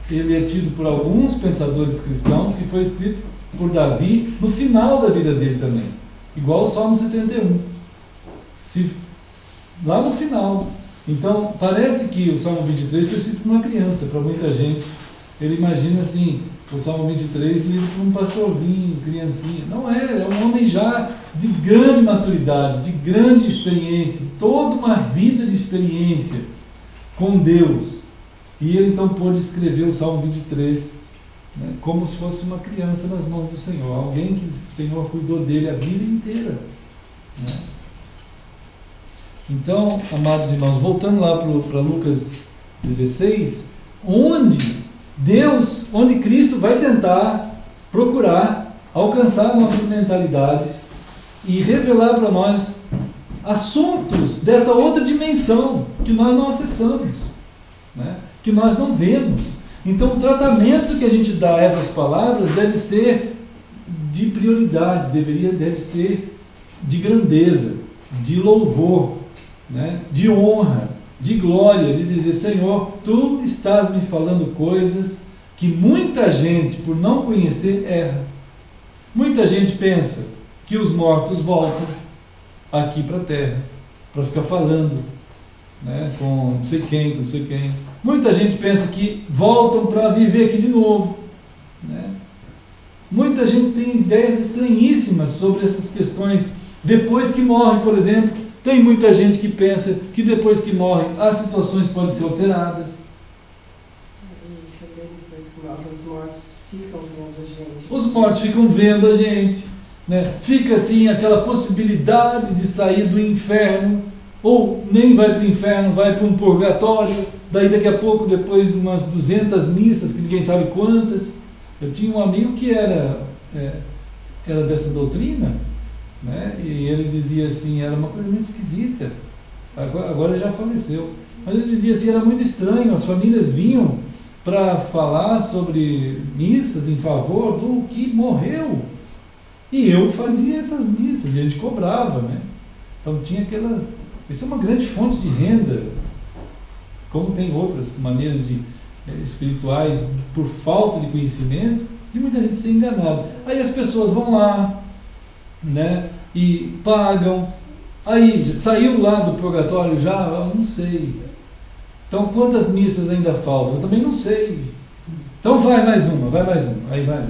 Speaker 3: ele é tido por alguns pensadores cristãos que foi escrito por Davi no final da vida dele também, igual o Salmo 71, lá no final. Então parece que o Salmo 23 foi escrito por uma criança. Para muita gente, ele imagina assim, o Salmo 23 lido por um pastorzinho, criancinha. Não é um homem já de grande maturidade, de grande experiência, toda uma vida de experiência com Deus. E ele então pôde escrever o Salmo 23, né, como se fosse uma criança nas mãos do Senhor, alguém que o Senhor cuidou dele a vida inteira. Né? Então, amados irmãos, voltando lá para Lucas 16, onde Cristo vai tentar procurar alcançar nossas mentalidades e revelar para nós assuntos dessa outra dimensão que nós não acessamos, né? Que nós não vemos. Então o tratamento que a gente dá a essas palavras deve ser de prioridade, deve ser de grandeza, de louvor, né? De honra, de glória, de dizer: Senhor, Tu estás me falando coisas que muita gente, por não conhecer, erra. Muita gente pensa que os mortos voltam aqui para a terra, para ficar falando, né, com não sei quem, com não sei quem. Muita gente pensa que voltam para viver aqui de novo, né? Muita gente tem ideias estranhíssimas sobre essas questões. Depois que morre, por exemplo, tem muita gente que pensa que depois que morre as situações podem ser alteradas.
Speaker 2: E também depois que morre, os mortos ficam vendo a gente.
Speaker 3: Os mortos ficam vendo a gente, né? Fica assim aquela possibilidade de sair do inferno, ou nem vai para o inferno, vai para um purgatório. Daí daqui a pouco, depois de umas 200 missas, que ninguém sabe quantas. Eu tinha um amigo que era dessa doutrina, né? E ele dizia assim, era uma coisa muito esquisita. Agora já faleceu, mas ele dizia assim, era muito estranho. As famílias vinham para falar sobre missas em favor do que morreu, e eu fazia essas missas e a gente cobrava, né? Então tinha aquelas... Isso é uma grande fonte de renda, como tem outras maneiras espirituais, por falta de conhecimento, e muita gente se enganada. Aí as pessoas vão lá, né, e pagam. Aí saiu lá do purgatório já? Eu não sei. Então quantas missas ainda faltam? Eu também não sei. Então vai mais uma, aí vai.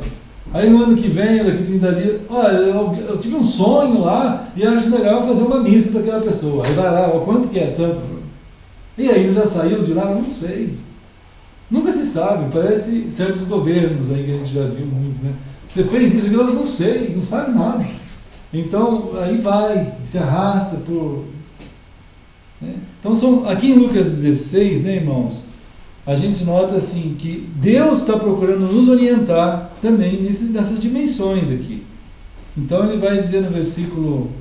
Speaker 3: Aí no ano que vem, daqui 30 dias, olha, eu tive um sonho lá e acho legal fazer uma missa para aquela pessoa. Aí vai lá, ó, quanto que é tanto? E aí ele já saiu de lá? Não sei. Nunca se sabe, parece certos governos aí que a gente já viu muito, né? Você fez isso, eu não sei, não sabe nada. Então, aí vai, se arrasta por... Né? Então, aqui em Lucas 16, né, irmãos, a gente nota assim que Deus está procurando nos orientar também nessas dimensões aqui. Então, ele vai dizer no versículo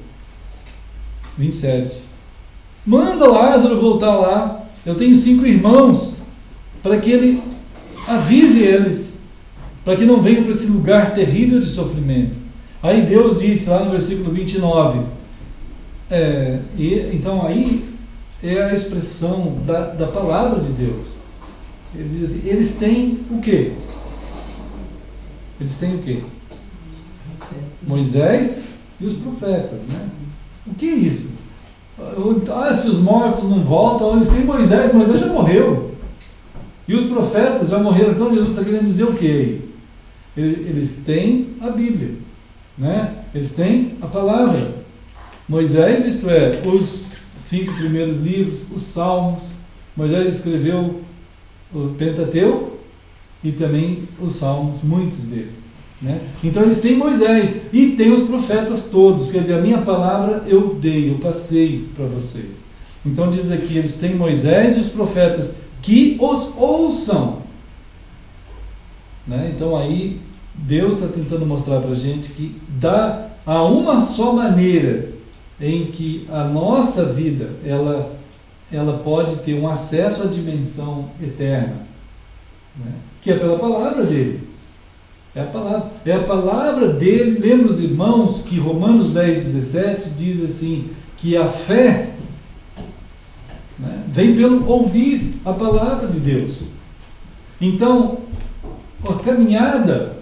Speaker 3: 27, manda Lázaro voltar lá, eu tenho 5 irmãos, para que ele avise eles, para que não venham para esse lugar terrível de sofrimento. Aí Deus disse lá no versículo 29, então aí é a expressão da palavra de Deus. Ele diz assim, eles têm o quê? Eles têm o quê? Moisés e os profetas, né? O que é isso? Se os mortos não voltam, eles têm Moisés já morreu. E os profetas já morreram. Então Jesus está querendo dizer o quê? Eles têm a Bíblia, né? Eles têm a palavra. Moisés, isto é, os 5 primeiros livros, os Salmos. Moisés escreveu o Pentateuco e também os Salmos, muitos deles, né? Então eles têm Moisés e tem os profetas todos. Quer dizer, a minha palavra eu passei para vocês. Então diz aqui, eles têm Moisés e os profetas que os ouçam, né? Então aí Deus está tentando mostrar para a gente que há uma só maneira em que a nossa vida ela pode ter um acesso à dimensão eterna, né? Que é pela palavra dele. É a palavra dele. Lembra os irmãos que Romanos 10:17 diz assim, que a fé, né, vem pelo ouvir a palavra de Deus. Então, a caminhada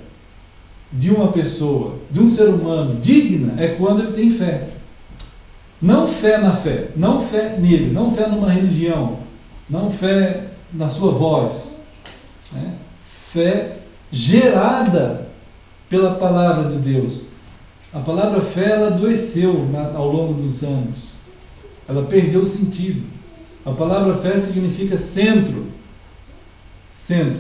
Speaker 3: de uma pessoa, de um ser humano digna, é quando ele tem fé. Não fé na fé, não fé nele, não fé numa religião, não fé na sua voz, né? Fé gerada pela palavra de Deus. A palavra fé, ela adoeceu ao longo dos anos, ela perdeu o sentido. A palavra fé significa centro,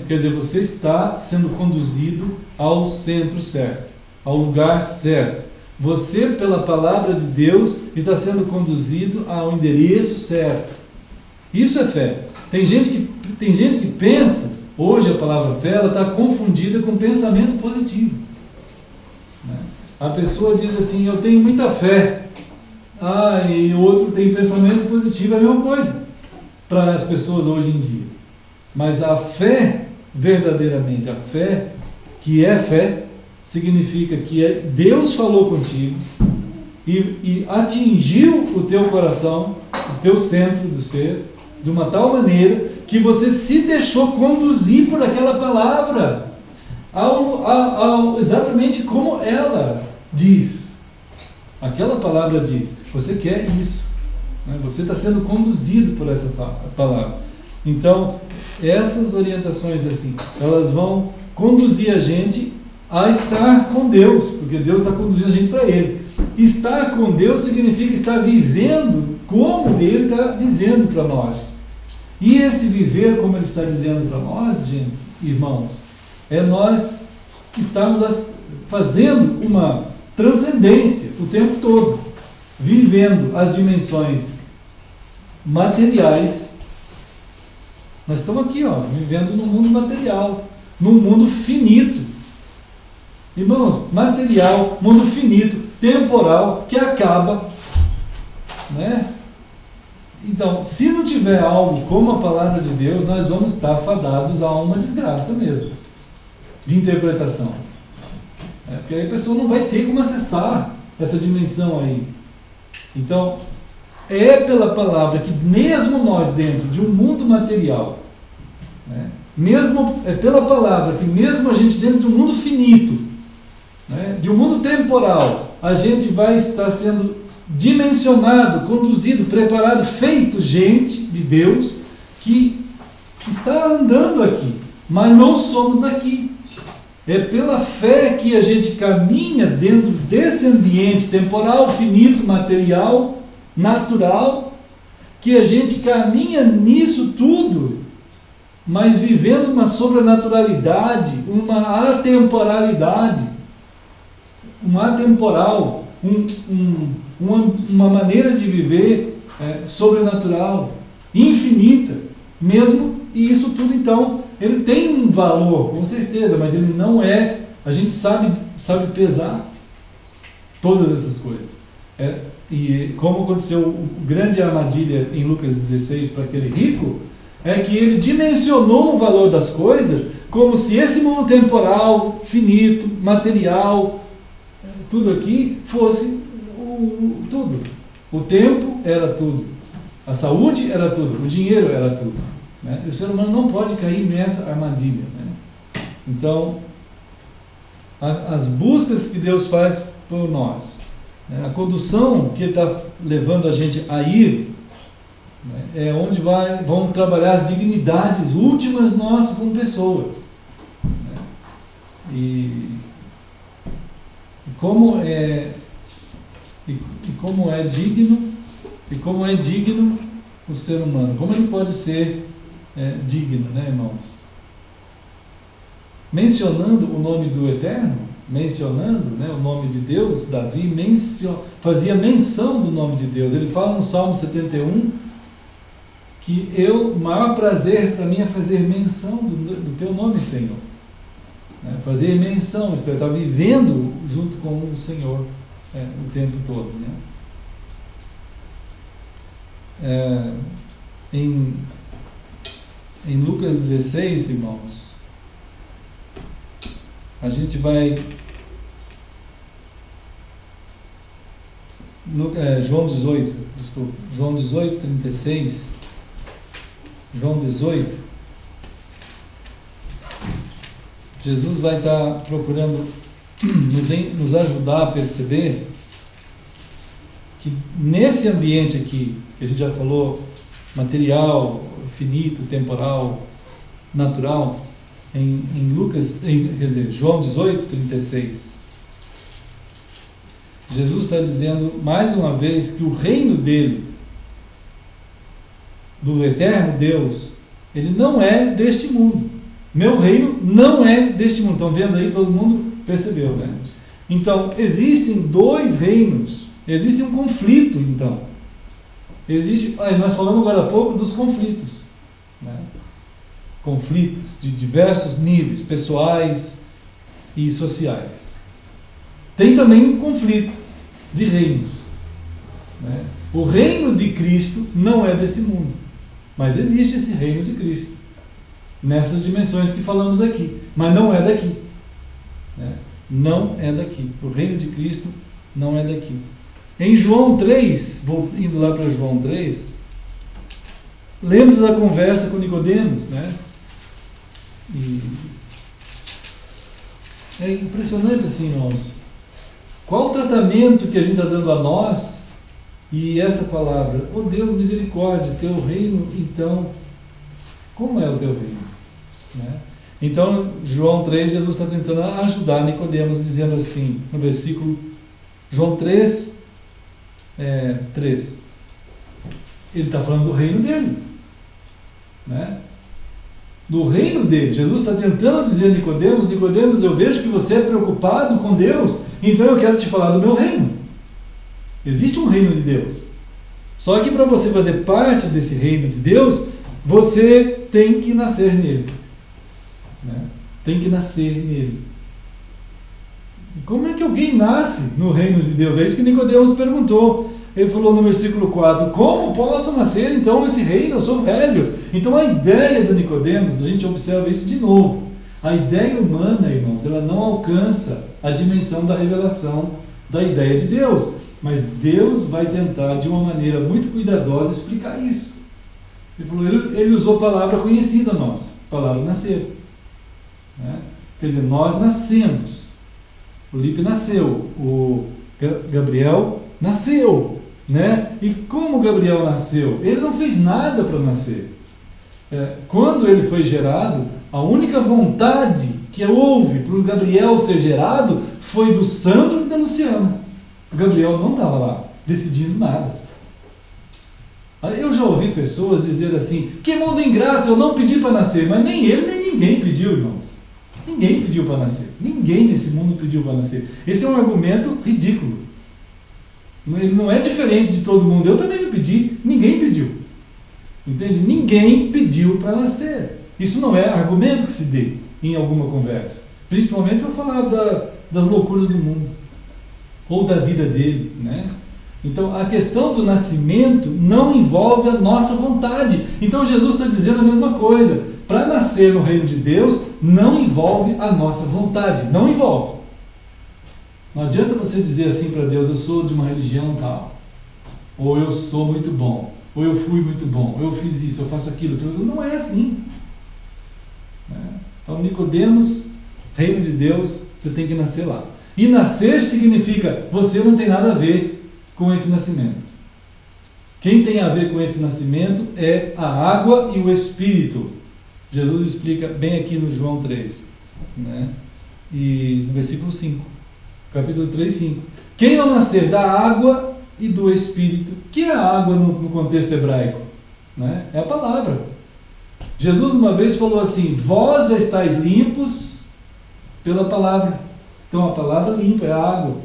Speaker 3: quer dizer, você está sendo conduzido ao centro certo, ao lugar certo. Você, pela palavra de Deus, está sendo conduzido ao endereço certo. Isso é fé. Tem gente que pensa, hoje a palavra fé, ela está confundida com pensamento positivo, né? A pessoa diz assim, eu tenho muita fé, e o outro tem pensamento positivo, é a mesma coisa para as pessoas hoje em dia. Mas a fé, verdadeiramente, a fé, que é fé, significa que Deus falou contigo e atingiu o teu coração, o teu centro do ser, de uma tal maneira que você se deixou conduzir por aquela palavra, exatamente como ela diz. Aquela palavra diz, você quer isso, né? Você está sendo conduzido por essa palavra. Então, essas orientações assim, elas vão conduzir a gente a estar com Deus, porque Deus está conduzindo a gente para Ele. Estar com Deus significa estar vivendo como Ele está dizendo para nós. E esse viver como Ele está dizendo para nós, gente, irmãos, é nós estarmos fazendo uma transcendência o tempo todo, vivendo as dimensões materiais. Nós estamos aqui, vivendo no mundo material, num mundo finito. Irmãos, material, mundo finito, temporal, que acaba, né? Então, se não tiver algo como a palavra de Deus, nós vamos estar fadados a uma desgraça mesmo, de interpretação. Porque aí a pessoa não vai ter como acessar essa dimensão aí. Então, é pela palavra que mesmo nós dentro de um mundo material, né, é pela palavra que mesmo a gente dentro de um mundo finito, né, de um mundo temporal, a gente vai estar sendo dimensionado, conduzido, preparado, feito gente de Deus que está andando aqui, mas não somos daqui. É pela fé que a gente caminha dentro desse ambiente temporal, finito, material, natural, que a gente caminha nisso tudo, mas vivendo uma sobrenaturalidade, uma atemporalidade, um atemporal, uma maneira de viver sobrenatural, infinita, mesmo, e isso tudo então, ele tem um valor, com certeza, mas ele não é, a gente sabe pesar todas essas coisas. E como aconteceu o grande armadilha em Lucas 16 para aquele rico, é que ele dimensionou o valor das coisas como se esse mundo temporal, finito, material, tudo aqui fosse tudo. O tempo era tudo, a saúde era tudo, o dinheiro era tudo, né? E o ser humano não pode cair nessa armadilha, né? Então, as buscas que Deus faz por nós, né? A condução que Ele está levando a gente a ir, né? É onde vão trabalhar as dignidades últimas nossas como pessoas, né? E como é digno o ser humano, como ele pode ser digno, né, irmãos? Mencionando o nome do Eterno, mencionando, né, o nome de Deus, Davi fazia menção do nome de Deus. Ele fala no Salmo 71 que o maior prazer para mim é fazer menção do teu nome, Senhor. Fazer menção, isto é, estar vivendo junto com o Senhor o tempo todo, né? Em Lucas 16, irmãos, a gente vai João 18, 36, João 18, Jesus vai estar procurando nos ajudar a perceber que nesse ambiente aqui, que a gente já falou, material, finito, temporal, natural, João 18, 36, Jesus está dizendo mais uma vez que o reino dele, do eterno Deus, ele não é deste mundo. Meu reino não é deste mundo. Estão vendo aí? Todo mundo percebeu, né? Então, existem dois reinos. Existe um conflito, então. Nós falamos agora há pouco dos conflitos, né? Conflitos de diversos níveis, pessoais e sociais. Tem também um conflito de reinos, né? O reino de Cristo não é desse mundo, mas existe esse reino de Cristo nessas dimensões que falamos aqui, mas não é daqui, né? Não é daqui. O reino de Cristo não é daqui. Em João 3, vou indo lá para João 3, lembra da conversa com Nicodemos, né? E é impressionante assim, irmãos, qual o tratamento que a gente está dando a nós e essa palavra, oh Deus, misericórdia, teu reino, então, como é o teu reino? Né? Então, João 3, Jesus está tentando ajudar Nicodemos, dizendo assim, no versículo, João 3, 3, ele está falando do reino dele, né? Do reino dele. Jesus está tentando dizer a Nicodemos, Nicodemos, eu vejo que você é preocupado com Deus, então eu quero te falar do meu reino. Existe um reino de Deus, só que para você fazer parte desse reino de Deus, você tem que nascer nele, né? Tem que nascer nele. E como é que alguém nasce no reino de Deus? É isso que Nicodemos perguntou. Ele falou no versículo 4, como posso nascer então nesse reino? Eu sou velho. Então a ideia de Nicodemos, a gente observa isso de novo. A ideia humana, irmãos, ela não alcança a dimensão da revelação da ideia de Deus. Mas Deus vai tentar, de uma maneira muito cuidadosa, explicar isso. Ele falou, ele usou a palavra conhecida nossa, a palavra nascer, né? Quer dizer, nós nascemos. O Lipe nasceu, o Gabriel nasceu, né? E como Gabriel nasceu? Ele não fez nada para nascer. quando ele foi gerado, a única vontade que houve para o Gabriel ser gerado foi do Sandro e da Luciana. O Gabriel não estava lá decidindo nada. Eu já ouvi pessoas dizer assim: que mundo ingrato, eu não pedi para nascer. Mas nem ele nem ninguém pediu, irmãos. Ninguém pediu para nascer. Ninguém nesse mundo pediu para nascer. Esse é um argumento ridículo. Ele não é diferente de todo mundo. Eu também não pedi, ninguém pediu. Entende? Ninguém pediu para nascer. Isso não é argumento que se dê em alguma conversa. Principalmente para falar das loucuras do mundo. Ou da vida dele, né? Então, a questão do nascimento não envolve a nossa vontade. Então, Jesus está dizendo a mesma coisa. Para nascer no reino de Deus, não envolve a nossa vontade. Não envolve. Não adianta você dizer assim para Deus: eu sou de uma religião tal. Ou eu sou muito bom. Ou eu fui muito bom. Ou eu fiz isso, eu faço aquilo. Não é assim. Então, Nicodemos, reino de Deus, você tem que nascer lá. E nascer significa, você não tem nada a ver com esse nascimento. Quem tem a ver com esse nascimento é a água e o Espírito. Jesus explica bem aqui no João 3, né? E no versículo 5, capítulo 3, 5. Quem não nascer da água e do Espírito, que é a água no contexto hebraico? Né? É a palavra. Jesus uma vez falou assim: vós já estáis limpos pela palavra. Então a palavra limpa, é a água,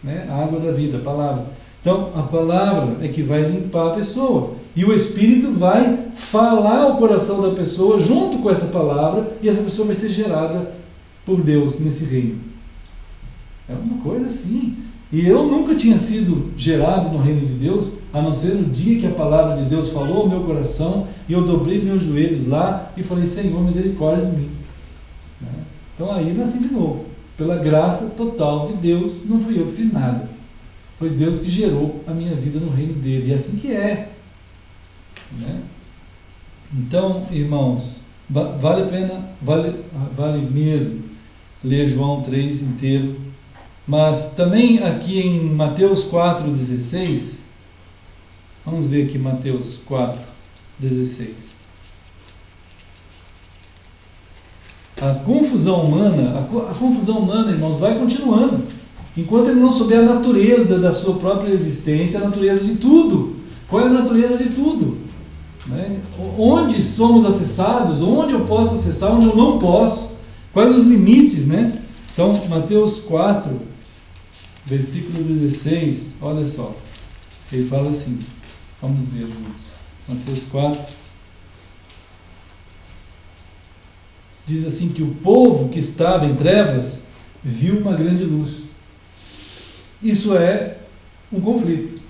Speaker 3: né? A água da vida, a palavra. Então a palavra é que vai limpar a pessoa. E o Espírito vai falar ao coração da pessoa junto com essa palavra, e essa pessoa vai ser gerada por Deus nesse reino. É uma coisa assim. E eu nunca tinha sido gerado no reino de Deus, a não ser no dia que a palavra de Deus falou ao meu coração, e eu dobrei meus joelhos lá e falei: Senhor, misericórdia de mim. Né? Então aí nasci de novo. Pela graça total de Deus, não fui eu que fiz nada. Foi Deus que gerou a minha vida no reino dele. E é assim que é. Né? Então, irmãos, vale a pena, vale mesmo ler João 3 inteiro. Mas também aqui em Mateus 4,16, vamos ver aqui Mateus 4,16. A confusão humana, irmãos, vai continuando. Enquanto ele não souber a natureza da sua própria existência, a natureza de tudo. Qual é a natureza de tudo? Né? Onde somos acessados, onde eu posso acessar, onde eu não posso. Quais os limites, né? Então, Mateus 4, versículo 16, olha só. Ele fala assim, vamos ver juntos. Mateus 4. Diz assim que o povo que estava em trevas viu uma grande luz. Isso é um conflito.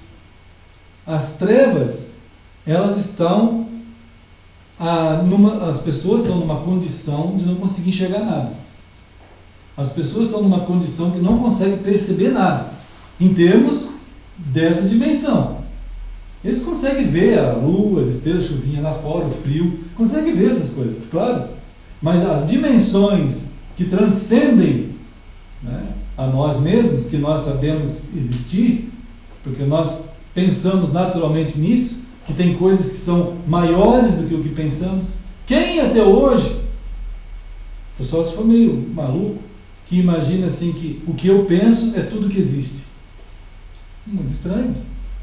Speaker 3: As trevas, elas estão, as pessoas estão numa condição de não conseguir enxergar nada. As pessoas estão numa condição que não conseguem perceber nada, em termos dessa dimensão. Eles conseguem ver a lua, as estrelas, a chuvinha lá fora, o frio, conseguem ver essas coisas, claro. Mas as dimensões que transcendem, né, a nós mesmos, que nós sabemos existir, porque nós pensamos naturalmente nisso, que tem coisas que são maiores do que o que pensamos. Quem até hoje, só se for meio maluco, que imagina assim que o que eu penso é tudo que existe. Muito estranho.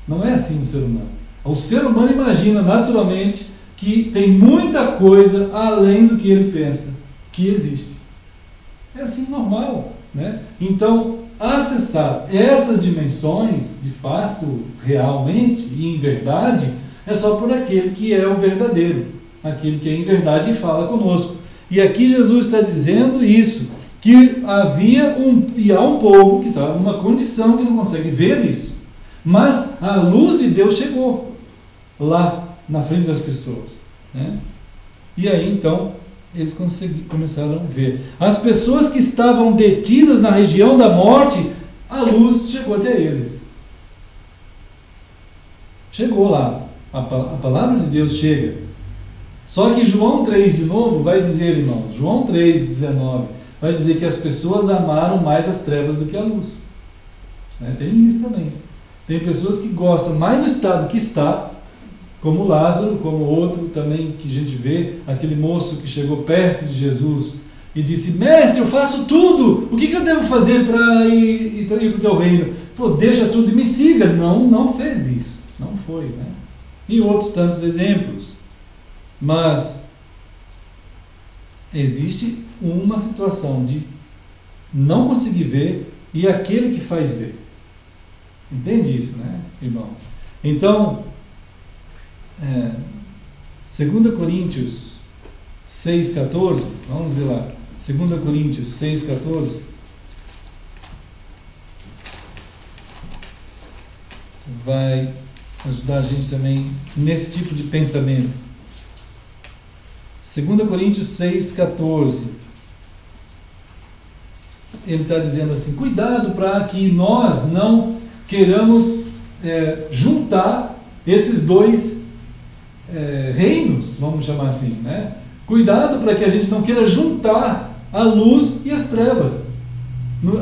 Speaker 3: Não é assim o ser humano. O ser humano imagina naturalmente que tem muita coisa além do que ele pensa que existe. É assim normal, né? Então, acessar essas dimensões, de fato, realmente e em verdade, é só por aquele que é o verdadeiro, aquele que é em verdade e fala conosco. E aqui Jesus está dizendo isso, que havia há um povo que está numa condição que não consegue ver isso, mas a luz de Deus chegou lá na frente das pessoas, né? E aí então eles começaram a ver. As pessoas que estavam detidas na região da morte, a luz chegou até eles. Chegou lá. A palavra de Deus chega. Só que João 3 de novo vai dizer, irmãos, João 3,19, vai dizer que as pessoas amaram mais as trevas do que a luz. Né? Tem isso também. Tem pessoas que gostam mais do estado que está como Lázaro, como outro também que a gente vê, aquele moço que chegou perto de Jesus e disse: mestre, eu faço tudo, o que eu devo fazer para ir para o teu reino? Pô, deixa tudo e me siga. Não fez isso, não foi, né? E outros tantos exemplos. Mas existe uma situação de não conseguir ver e aquele que faz ver. Entende isso, né, irmãos? Então, 2 Coríntios 6,14, vamos ver lá, 2 Coríntios 6,14, vai ajudar a gente também nesse tipo de pensamento. 2 Coríntios 6,14, ele está dizendo assim: cuidado para que nós não queiramos juntar esses dois reinos, vamos chamar assim, né? Cuidado para que a gente não queira juntar a luz e as trevas.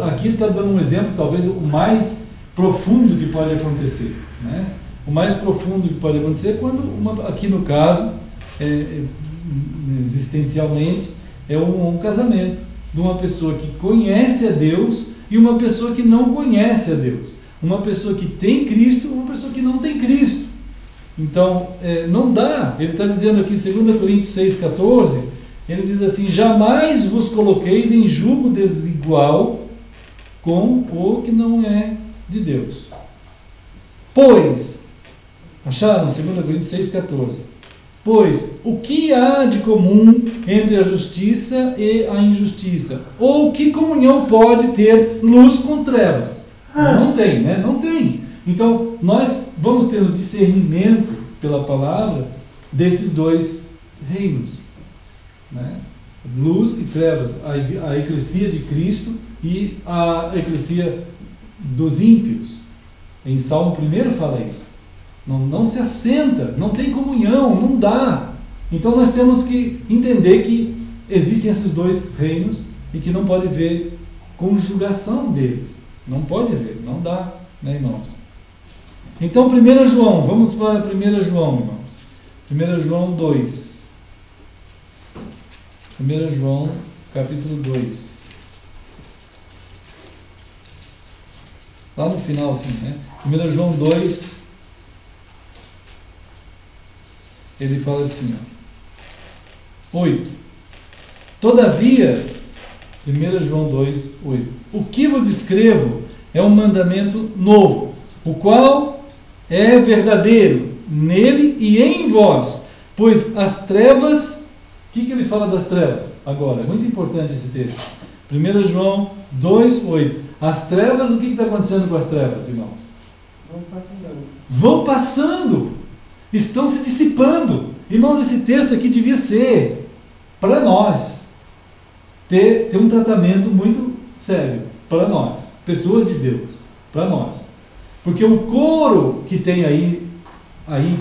Speaker 3: Aqui está dando um exemplo, talvez o mais profundo que pode acontecer, né? O mais profundo que pode acontecer é quando, aqui no caso, existencialmente, é um casamento de uma pessoa que conhece a Deus e uma pessoa que não conhece a Deus. Uma pessoa que tem Cristo e uma pessoa que não tem Cristo. Então, não dá. Ele está dizendo aqui, 2 Coríntios 6,14, ele diz assim: jamais vos coloqueis em julgo desigual com o que não é de Deus. Pois, acharam? 2 Coríntios 6,14. Pois, o que há de comum entre a justiça e a injustiça? Ou que comunhão pode ter luz com trevas? Não tem, né? Não tem. Então, nós vamos ter o discernimento pela palavra desses dois reinos, né? Luz e trevas, a eclesia de Cristo e a eclesia dos ímpios. Em Salmo 1 fala isso. Não se assenta, não tem comunhão, não dá. Então nós temos que entender que existem esses dois reinos e que não pode haver conjugação deles. Não pode haver, não dá, né, irmãos? Então 1 João, vamos para 1 João, irmãos. 1 João 2. 1 João, capítulo 2. Lá no final, assim, né? 1 João 2, ele fala assim, 8. Todavia, 1 João 2, 8. O que vos escrevo é um mandamento novo, o qual é verdadeiro nele e em vós, pois as trevas... O que ele fala das trevas agora? É muito importante esse texto. 1 João 2, 8. As trevas, o que está acontecendo com as trevas, irmãos? Vão passando. Estão se dissipando. Irmãos, esse texto aqui devia ser, para nós, ter um tratamento muito sério. Para nós, pessoas de Deus. Para nós. Porque o coro que tem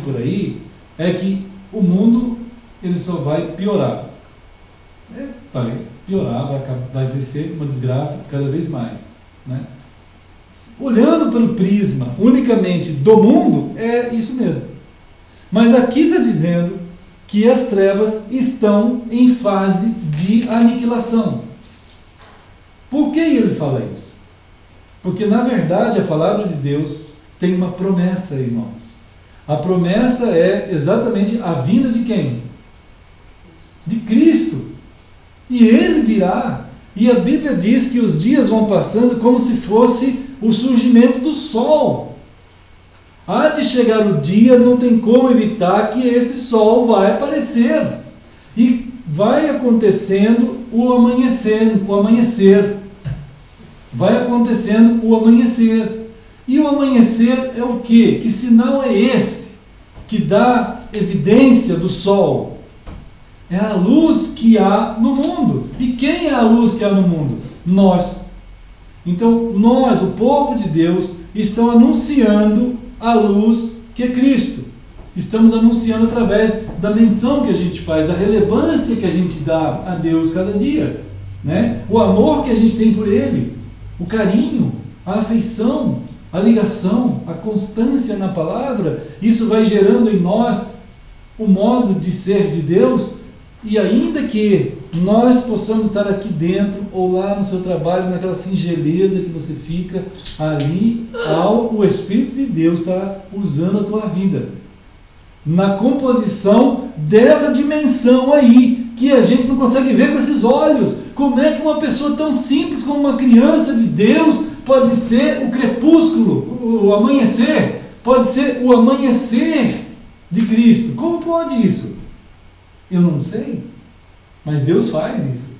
Speaker 3: por aí, é que o mundo, ele só vai piorar. Vai piorar, vai ser uma desgraça cada vez mais, né? Olhando pelo prisma unicamente do mundo, é isso mesmo. Mas aqui está dizendo que as trevas estão em fase de aniquilação. Por que ele fala isso? Porque na verdade a palavra de Deus tem uma promessa, irmãos. A promessa é exatamente a vinda de quem? De Cristo. E Ele virá. E a Bíblia diz que os dias vão passando como se fosse o surgimento do sol. Há de chegar o dia, não tem como evitar que esse sol vai aparecer. E vai acontecendo o amanhecer. Vai acontecendo o amanhecer. E o amanhecer é o quê? Que sinal é esse que dá evidência do sol? É a luz que há no mundo. E quem é a luz que há no mundo? Nós. Então, nós, o povo de Deus, estamos anunciando a luz que é Cristo. Estamos anunciando através da menção que a gente faz, da relevância que a gente dá a Deus cada dia, né? O amor que a gente tem por Ele, o carinho, a afeição, a ligação, a constância na palavra, isso vai gerando em nós o modo de ser de Deus, e ainda que nós possamos estar aqui dentro ou lá no seu trabalho, naquela singeleza que você fica ali, o Espírito de Deus está usando a tua vida na composição dessa dimensão aí, que a gente não consegue ver com esses olhos. Como é que uma pessoa tão simples como uma criança de Deus pode ser o crepúsculo, o amanhecer, pode ser o amanhecer de Cristo? Como pode isso? Eu não sei, mas Deus faz isso.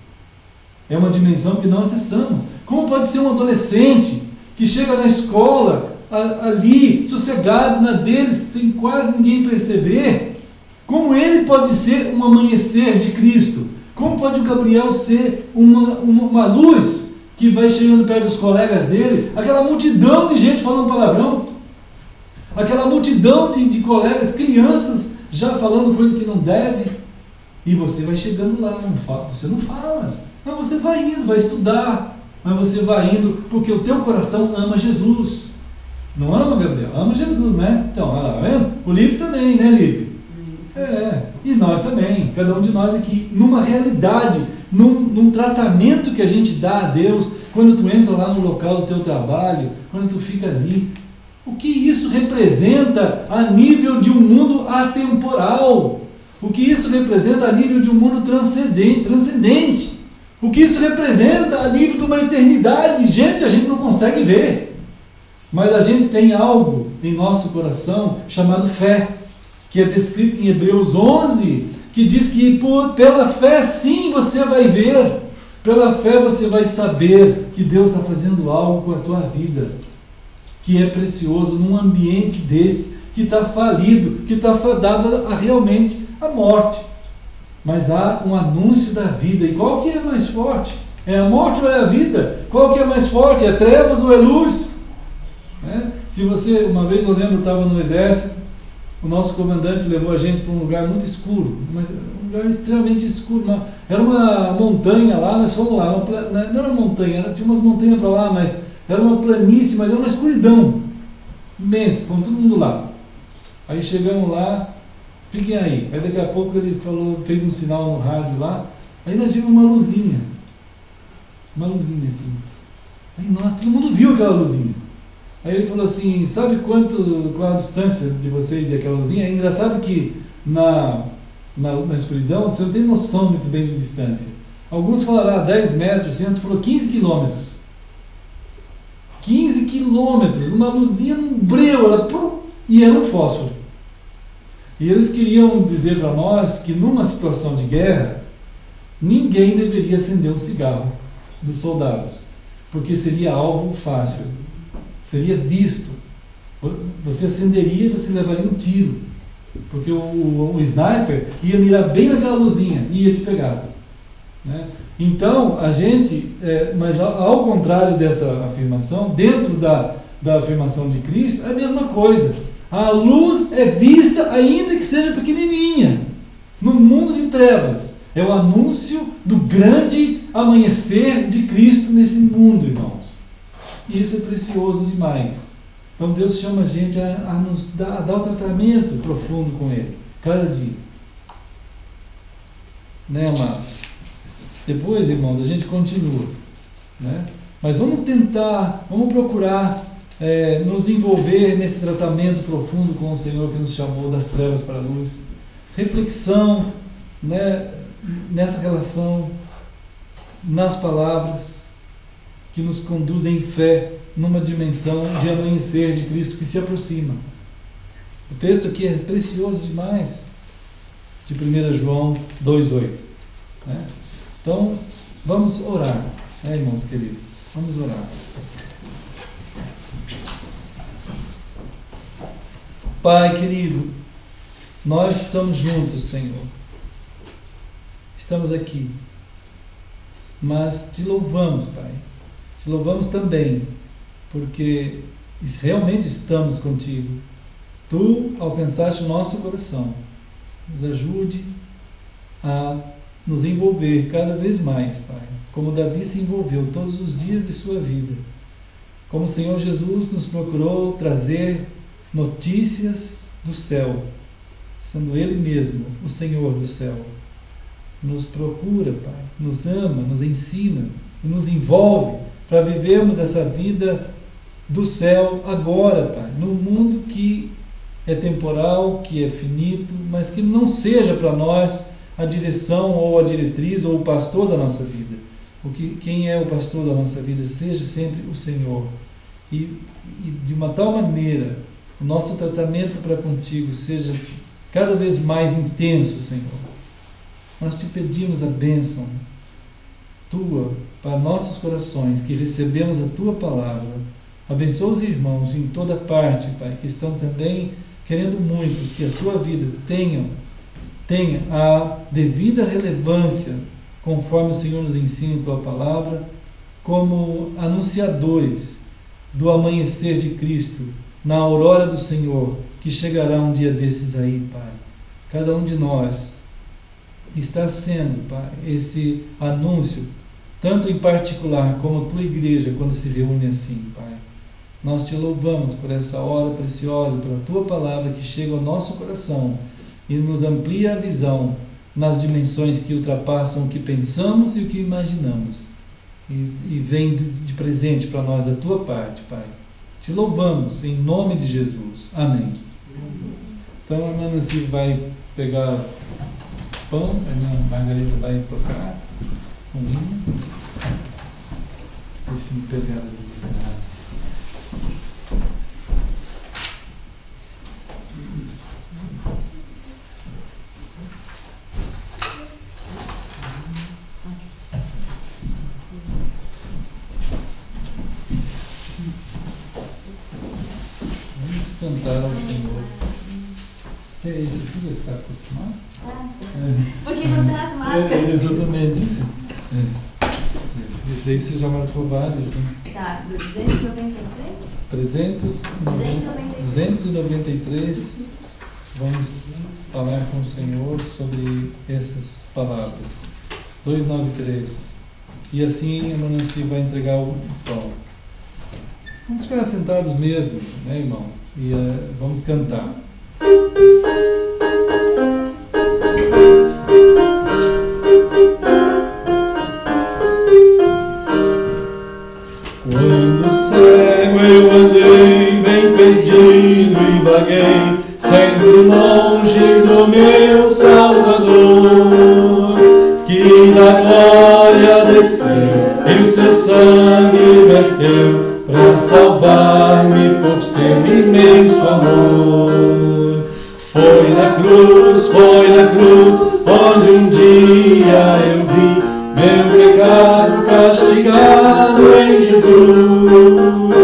Speaker 3: É uma dimensão que não acessamos. Como pode ser um adolescente que chega na escola ali, sossegado na deles, sem quase ninguém perceber? Como ele pode ser um amanhecer de Cristo? Como pode o Gabriel ser uma luz que vai chegando perto dos colegas dele? Aquela multidão de gente falando palavrão, aquela multidão de colegas, crianças já falando coisas que não devem, e você vai chegando lá, você não fala, mas você vai indo, vai estudar, mas você vai indo porque o teu coração ama Jesus. Não ama, Gabriel? Ama Jesus, né? Então, olha lá, vendo? O Lipe também, né, Lipe? E nós também, cada um de nós aqui, numa realidade, num tratamento que a gente dá a Deus, quando tu entra lá no local do teu trabalho, quando tu fica ali, o que isso representa a nível de um mundo atemporal? O que isso representa a nível de um mundo transcendente? O que isso representa a nível de uma eternidade? Gente, a gente não consegue ver, mas a gente tem algo em nosso coração chamado fé, que é descrito em Hebreus 11, que diz que pela fé sim você vai ver, pela fé você vai saber que Deus está fazendo algo com a tua vida, que é precioso num ambiente desse, que está falido, que está fadado a realmente a morte. Mas há um anúncio da vida, e qual que é mais forte? É a morte ou é a vida? Qual que é mais forte? É trevas ou é luz? Se você, uma vez eu lembro, estava no exército, o nosso comandante levou a gente para um lugar muito escuro, um lugar extremamente escuro. Era uma montanha lá, nós fomos lá, não era uma montanha, tinha umas montanhas para lá, mas era uma planície, mas era uma escuridão imensa, com todo mundo lá. Aí chegamos lá, fiquem aí. Aí daqui a pouco ele falou, fez um sinal no rádio lá, aí nós vimos uma luzinha assim. Aí todo mundo viu aquela luzinha. Aí ele falou assim, sabe qual a distância de vocês e aquela luzinha? É engraçado que na escuridão você não tem noção muito bem de distância. Alguns falaram 10 metros, outros falou 15 quilômetros. 15 quilômetros, uma luzinha num breu, e era um fósforo. E eles queriam dizer para nós que numa situação de guerra, ninguém deveria acender um cigarro dos soldados, porque seria alvo fácil. Seria visto, você acenderia, você levaria um tiro, porque o sniper ia mirar bem naquela luzinha e ia te pegar, né? Então a gente, mas ao contrário dessa afirmação, dentro da afirmação de Cristo, é a mesma coisa. A luz é vista ainda que seja pequenininha no mundo de trevas. É o anúncio do grande amanhecer de Cristo nesse mundo, irmãos. E isso é precioso demais. Então Deus chama a gente a nos dar o tratamento profundo com Ele, cada dia. Né, amados? Depois, irmãos, a gente continua. Né? Mas vamos tentar, vamos procurar nos envolver nesse tratamento profundo com o Senhor que nos chamou das trevas para a luz. Reflexão, né, nessa relação, nas palavras que nos conduzem em fé numa dimensão de amanhecer de Cristo que se aproxima. O texto aqui é precioso demais, de 1 João 2,8. Né? Então, vamos orar, irmãos queridos, vamos orar. Pai querido, nós estamos juntos, Senhor. Estamos aqui, mas te louvamos, Pai. Te louvamos também, porque realmente estamos contigo. Tu alcançaste o nosso coração. Nos ajude a nos envolver cada vez mais, Pai, como Davi se envolveu todos os dias de sua vida, como o Senhor Jesus nos procurou trazer notícias do céu, sendo Ele mesmo o Senhor do céu. Nos procura, Pai, nos ama, nos ensina e nos envolve para vivermos essa vida do céu agora, Pai, num mundo que é temporal, que é finito, mas que não seja para nós a direção ou a diretriz ou o pastor da nossa vida. Quem é o pastor da nossa vida seja sempre o Senhor. E de uma tal maneira o nosso tratamento para contigo seja cada vez mais intenso, Senhor. Nós te pedimos a bênção tua para nossos corações, que recebemos a tua palavra. Abençoa os irmãos em toda parte, Pai, que estão também querendo muito que a sua vida tenha a devida relevância, conforme o Senhor nos ensina em tua palavra, como anunciadores do amanhecer de Cristo, na aurora do Senhor, que chegará um dia desses aí, Pai. Cada um de nós está sendo, Pai, esse anúncio, tanto em particular como a tua igreja, quando se reúne assim, Pai. Nós te louvamos por essa hora preciosa, pela tua palavra que chega ao nosso coração e nos amplia a visão nas dimensões que ultrapassam o que pensamos e o que imaginamos. E vem de presente para nós da tua parte, Pai. Te louvamos em nome de Jesus. Amém. Então a Ana Nancy vai pegar pão, a Margarida vai tocar com hino. Deixa eu pegar ali. Cantar ao Senhor. Que é isso? Tudo está acostumado?
Speaker 1: Porque não tem as marcas.
Speaker 3: Exatamente. Esse aí você já marcou vários, né?
Speaker 1: Tá, 293?
Speaker 3: 293. Vamos falar com o Senhor sobre essas palavras. 293. E assim a Nancy vai entregar o pão. Vamos ficar sentados mesmo, né, irmão? E vamos cantar. Quando cego eu andei, bem perdido e vaguei, sempre longe do meu Salvador, que da glória desceu e o seu sangue verteu para salvar-me por seu imenso amor. Foi na cruz, onde um dia eu vi meu pecado castigado em Jesus.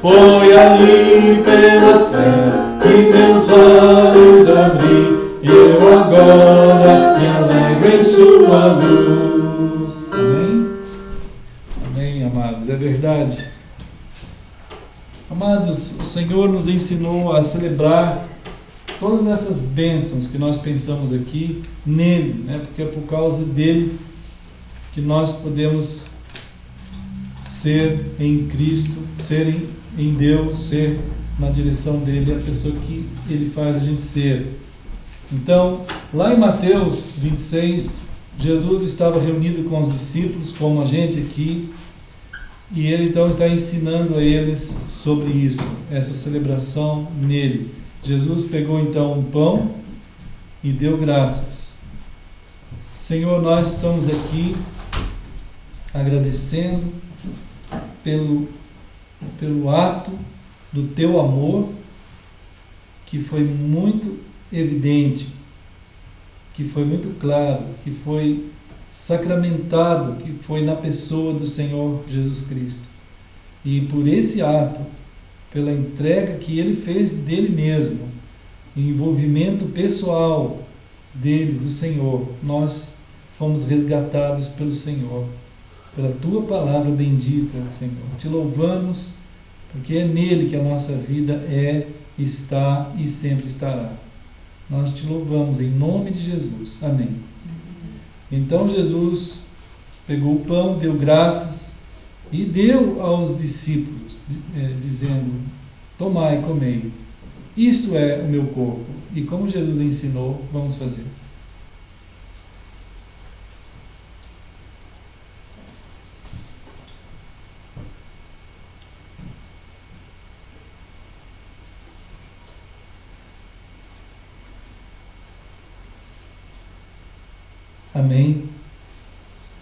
Speaker 3: Foi ali pela fé que meus olhos abri, e eu agora me alegro em sua luz. Amém? Amém, amados, é verdade. Amados, o Senhor nos ensinou a celebrar todas essas bênçãos que nós pensamos aqui nele, né? Porque é por causa dele que nós podemos ser em Cristo, ser em Deus, ser na direção dele, a pessoa que ele faz a gente ser. Então, lá em Mateus 26, Jesus estava reunido com os discípulos, como a gente aqui, e ele então está ensinando a eles sobre isso, essa celebração nele. Jesus pegou então um pão e deu graças. Senhor, nós estamos aqui agradecendo pelo ato do teu amor, que foi muito evidente, que foi muito claro, que foi sacramentado, que foi na pessoa do Senhor Jesus Cristo. E por esse ato, pela entrega que ele fez dele mesmo, envolvimento pessoal dele, do Senhor, nós fomos resgatados pelo Senhor, pela tua palavra bendita, Senhor. Te louvamos, porque é nele que a nossa vida é, está e sempre estará. Nós te louvamos em nome de Jesus. Amém. Então Jesus pegou o pão, deu graças e deu aos discípulos, dizendo: tomai e comei, isto é o meu corpo. E como Jesus ensinou, vamos fazer. Amém.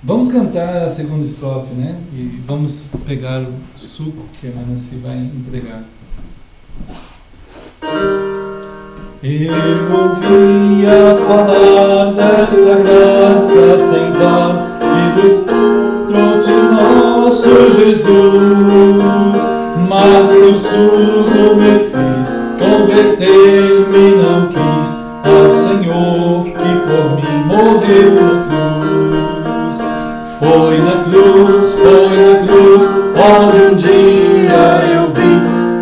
Speaker 3: Vamos cantar a segunda estrofe, né? E vamos pegar o suco que a Manaci vai entregar. Eu ouvia falar desta graça sem par que nos trouxe o nosso Jesus, mas que o surdo me fez, converter-me não quis ao Senhor que por mim morreu na cruz. Foi na cruz, onde um dia eu vi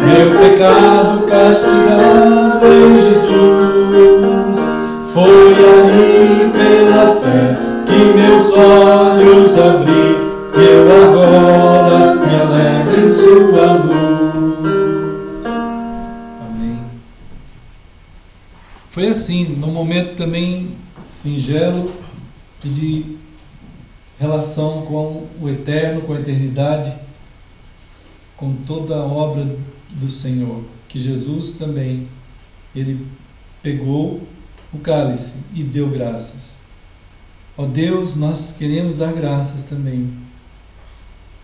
Speaker 3: meu pecado castigado em Jesus. Foi aí pela fé que meus olhos abri, e eu agora me alegro em sua luz. Amém. Foi assim, num momento também singelo e de relação com o eterno, com a eternidade, com toda a obra do Senhor, que Jesus também, ele pegou o cálice e deu graças. Ó Deus, nós queremos dar graças também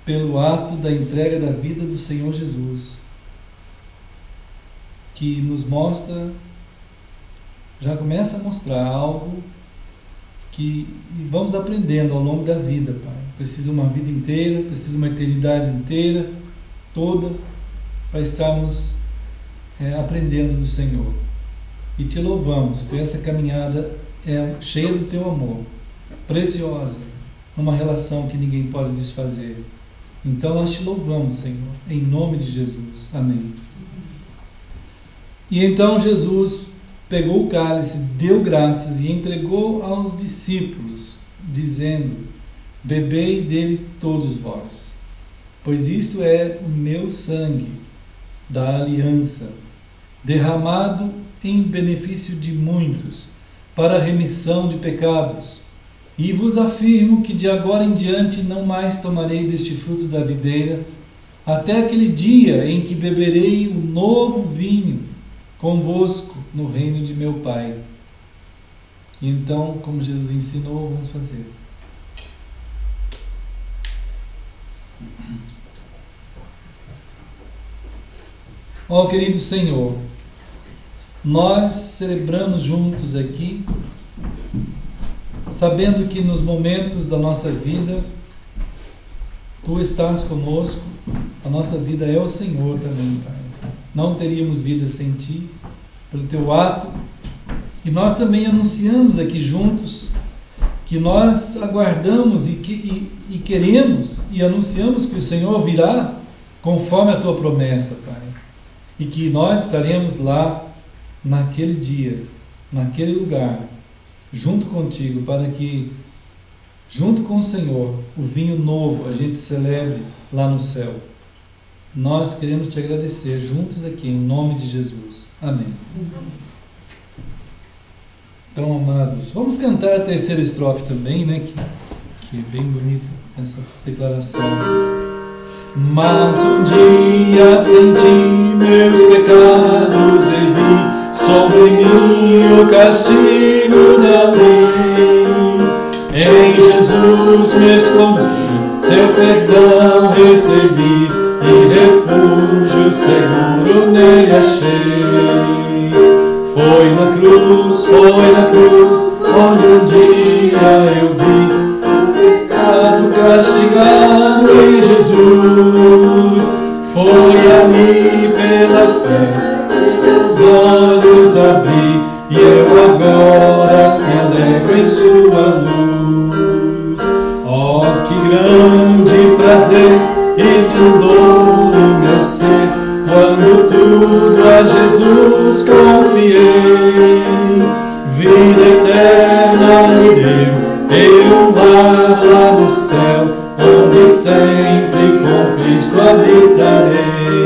Speaker 3: pelo ato da entrega da vida do Senhor Jesus, que nos mostra, já começa a mostrar algo que vamos aprendendo ao longo da vida, Pai. Precisa uma vida inteira, precisa uma eternidade inteira, toda, para estarmos aprendendo do Senhor. E te louvamos, porque essa caminhada é cheia do teu amor, preciosa, uma relação que ninguém pode desfazer. Então nós te louvamos, Senhor, em nome de Jesus. Amém. E então Jesus pegou o cálice, deu graças e entregou aos discípulos, dizendo: bebei dele todos vós, pois isto é o meu sangue da aliança, derramado em benefício de muitos, para a remissão de pecados. E vos afirmo que de agora em diante não mais tomarei deste fruto da videira, até aquele dia em que beberei o novo vinho convosco no reino de meu Pai. E então, como Jesus ensinou, vamos fazer. Ó querido Senhor, nós celebramos juntos aqui, sabendo que nos momentos da nossa vida, Tu estás conosco, a nossa vida é o Senhor também, Pai. Não teríamos vida sem Ti, pelo Teu ato, e nós também anunciamos aqui juntos que nós aguardamos e queremos e anunciamos que o Senhor virá conforme a Tua promessa, Pai, e que nós estaremos lá naquele dia, naquele lugar, junto contigo, para que, junto com o Senhor, o vinho novo a gente celebre lá no céu. Nós queremos te agradecer juntos aqui, em nome de Jesus. Amém. Então, amados, vamos cantar a terceira estrofe também, né? Que é bem bonita essa declaração. Mas um dia senti meus pecados e vi sobre mim o castigo da lei. Em Jesus me escondi, seu perdão recebi, e refúgio seguro nele achei. Foi na cruz, onde um dia eu vi o pecado castigado em Jesus. Foi ali pela fé que meus olhos abri, e eu agora me alegro em sua luz. Oh, que grande prazer inundou o meu ser, quando tudo a Jesus confiei. Vida eterna me deu, e um lar lá no céu, onde sempre com Cristo habitarei.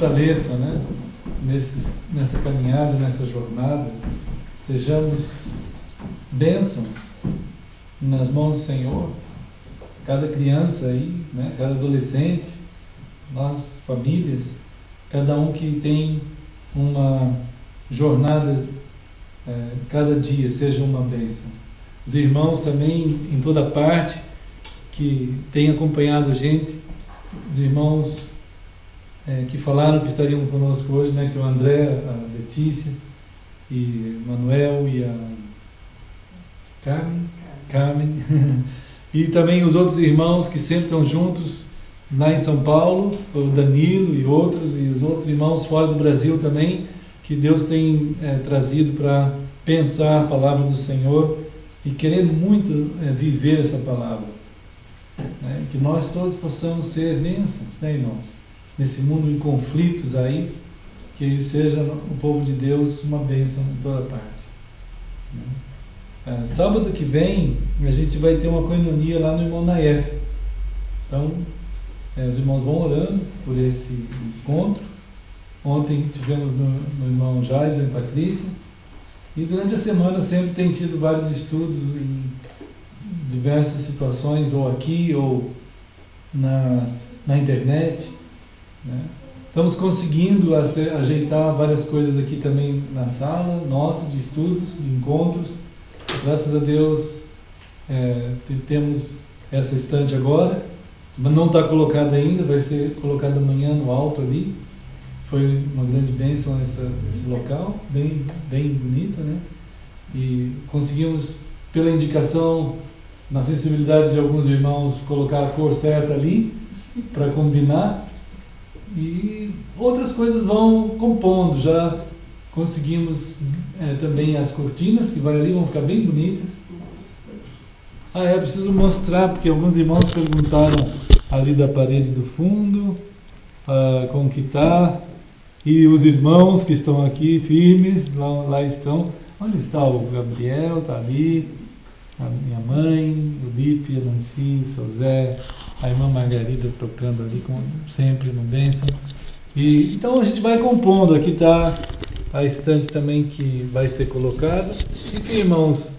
Speaker 3: fortaleça, né? Nessa caminhada, nessa jornada. Sejamos bênçãos nas mãos do Senhor. Cada criança aí, né? Cada adolescente, nós, famílias, cada um que tem uma jornada, cada dia seja uma bênção. Os irmãos também, em toda parte, que têm acompanhado a gente, os irmãos que falaram que estariam conosco hoje, né? Que o André, a Letícia, e o Manuel e a Carmen. E também os outros irmãos que sempre estão juntos lá em São Paulo, o Danilo e os outros irmãos fora do Brasil também, que Deus tem trazido para pensar a palavra do Senhor e querer muito viver essa palavra. Né? Que nós todos possamos ser bênçãos, né, irmãos? Nesse mundo em conflitos aí, que seja o povo de Deus uma bênção em toda parte. Né? Sábado que vem a gente vai ter uma coinonia lá no irmão Naef. Então, os irmãos vão orando por esse encontro. Ontem tivemos no irmão Jais, em Patrícia. E durante a semana sempre tem tido vários estudos em diversas situações, ou aqui, ou na internet. Né? Estamos conseguindo ajeitar várias coisas aqui também na sala nossa, de estudos, de encontros. Graças a Deus temos essa estante agora, mas não está colocada ainda, vai ser colocada amanhã no alto ali. Foi uma grande bênção esse local, bem bonita, né? E conseguimos, pela indicação, na sensibilidade de alguns irmãos, colocar a cor certa ali, para combinar. E outras coisas vão compondo, já conseguimos também as cortinas que vai ali, vão ficar bem bonitas. Eu preciso mostrar, porque alguns irmãos perguntaram ali da parede do fundo, como que está. E os irmãos que estão aqui firmes, lá estão. Onde está o Gabriel? Está ali. A minha mãe, o Lipe, a Nancy, o seu Zé, a irmã Margarida tocando ali, como sempre, no bênção. E então a gente vai compondo. Aqui está a estante também que vai ser colocada. Enfim, irmãos,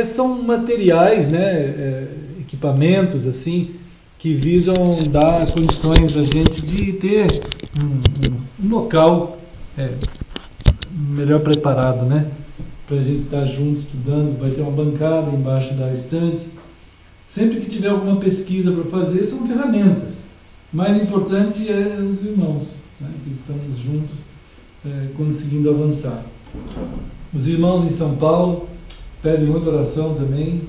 Speaker 3: são materiais, né, equipamentos assim, que visam dar condições a gente de ter um local melhor preparado, né? Para a gente estar junto estudando. Vai ter uma bancada embaixo da estante. Sempre que tiver alguma pesquisa para fazer, são ferramentas. O mais importante é os irmãos, né? Que estamos juntos conseguindo avançar. Os irmãos em São Paulo pedem muita oração também.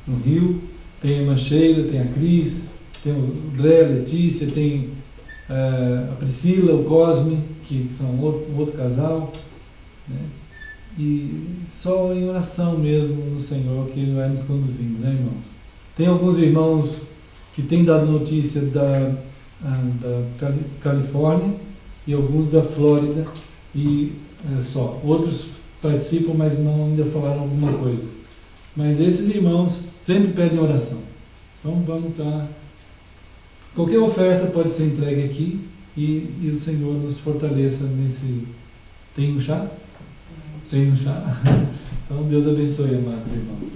Speaker 3: No Rio tem a irmã Sheila, tem a Cris, tem o André, a Letícia, tem a Priscila, o Cosme, que são um outro casal, né? E só em oração mesmo no Senhor que Ele vai nos conduzindo, né, irmãos? Tem alguns irmãos que têm dado notícia da Califórnia e alguns da Flórida e só. Outros participam, mas ainda falaram alguma coisa. Mas esses irmãos sempre pedem oração. Então vamos estar... Qualquer oferta pode ser entregue aqui e o Senhor nos fortaleça nesse... Tem um chá? Tem um chá? Então Deus abençoe, amados irmãos.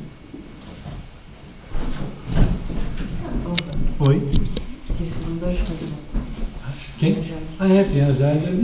Speaker 3: Oi?
Speaker 2: Esqueci o nome da Jade.
Speaker 3: Quem? Tem a Jade ali.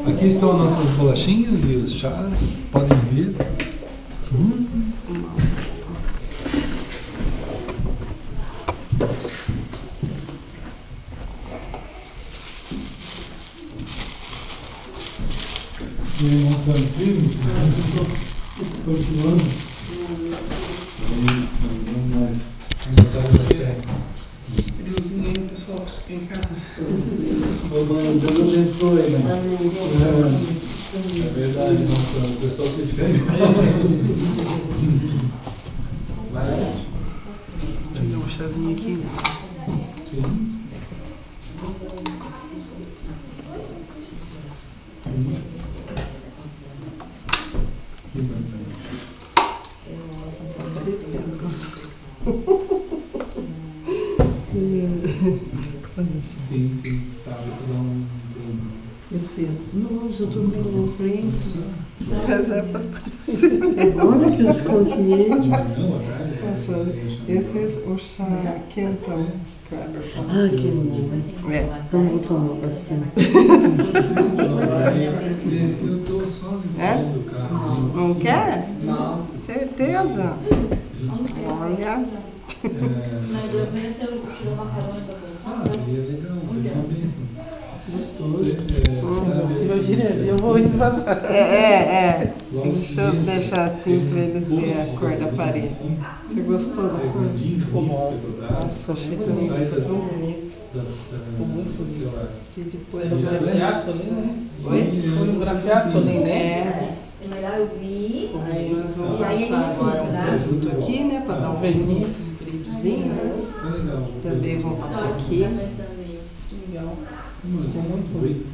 Speaker 3: Aqui estão nossas bolachinhas e os chás, podem ver. ficando firme? Continuando? Vamos mais.
Speaker 4: Friozinho aí, pessoal, fica em casa.
Speaker 3: Ô, mano, Deus abençoe, né? É verdade, nossa, o pessoal que fica em Vai.
Speaker 4: Pegar um chazinho aqui.
Speaker 3: Sim. Sim. Que bacana. Sim, sim. Tá, vou te dar um.
Speaker 2: Nossa, eu tô bem na frente.
Speaker 5: Mas é pra aparecer.
Speaker 2: Agora que eu escolhi ele.
Speaker 3: Não, a tarde.
Speaker 5: Esse é o chá quentão.
Speaker 2: Ah, que lindo.
Speaker 5: É.
Speaker 2: Então vou tomar bastante.
Speaker 3: Eu tô só
Speaker 5: É?
Speaker 3: limpando o carro.
Speaker 5: Não quer?
Speaker 2: Não.
Speaker 5: Certeza? Olha.
Speaker 1: Mas eu mesmo eu tirou uma carona pra
Speaker 3: Ah, seria legal, seria uma bênção.
Speaker 2: Gostoso.
Speaker 4: Você vai virando, eu vou indo devagar.
Speaker 5: Deixa eu deixar assim pra eles verem a cor da parede. Você gostou da cor?
Speaker 4: Ficou bom. Nossa, achei que você
Speaker 3: Sai
Speaker 4: ficou
Speaker 3: da-
Speaker 4: tão bonito.
Speaker 3: Ficou
Speaker 4: muito bonito.
Speaker 5: Que depois
Speaker 4: Foi um grafiato ali, né?
Speaker 5: Oi?
Speaker 4: Foi um grafiato ali, né?
Speaker 5: É.
Speaker 1: É melhor eu vi.
Speaker 5: Aí nós vamos
Speaker 1: E aí a gente
Speaker 5: passar agora
Speaker 1: junta, né?
Speaker 5: um produto aqui, né? Pra dar um
Speaker 4: Verniz.
Speaker 5: brilhozinho, né?
Speaker 3: Tá legal.
Speaker 5: Também vão passar aqui.
Speaker 4: Legal.
Speaker 3: Ficou muito bonito.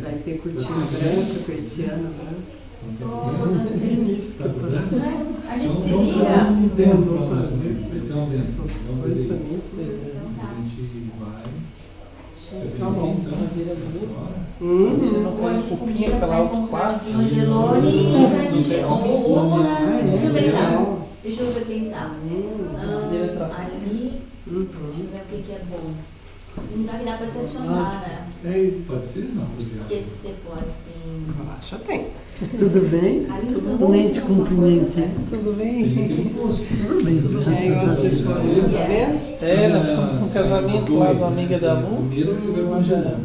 Speaker 5: Vai ter cortina branca, persiana branca.
Speaker 1: Tô botando esse
Speaker 5: Verniz que eu tô dando.
Speaker 1: A gente se
Speaker 3: Vamos fazer
Speaker 1: liga.
Speaker 3: um tempo pra nós, né? Vai ser uma bênção. Vamos
Speaker 5: Coisa
Speaker 3: fazer isso.
Speaker 5: também.
Speaker 3: A gente vai. Você vem
Speaker 4: Tá bom,
Speaker 3: aqui, então?
Speaker 4: madeira boa.
Speaker 3: Essa hora?
Speaker 4: Ele não põe cupinha pela outro quarto.
Speaker 1: No Angelone, pra gente. Ou na. Deixa eu pensar. Deixa eu pensar. Ali. Deixa eu ver o que é bom. Não dá que dá pra estacionar, né?
Speaker 3: Pode ser? Não, pode
Speaker 1: Porque se você for assim.
Speaker 5: Relaxa, tem.
Speaker 2: Tudo bem?
Speaker 1: Ali não
Speaker 2: Tudo bem, te cumprimento.
Speaker 4: Tudo
Speaker 3: Tem
Speaker 4: bem?
Speaker 3: que ter um posto.
Speaker 5: E aí onde vocês foram no casamento?
Speaker 4: É, nós fomos no casamento lá do amiga da
Speaker 3: A
Speaker 4: Lu.
Speaker 3: primeira que você vai imaginar.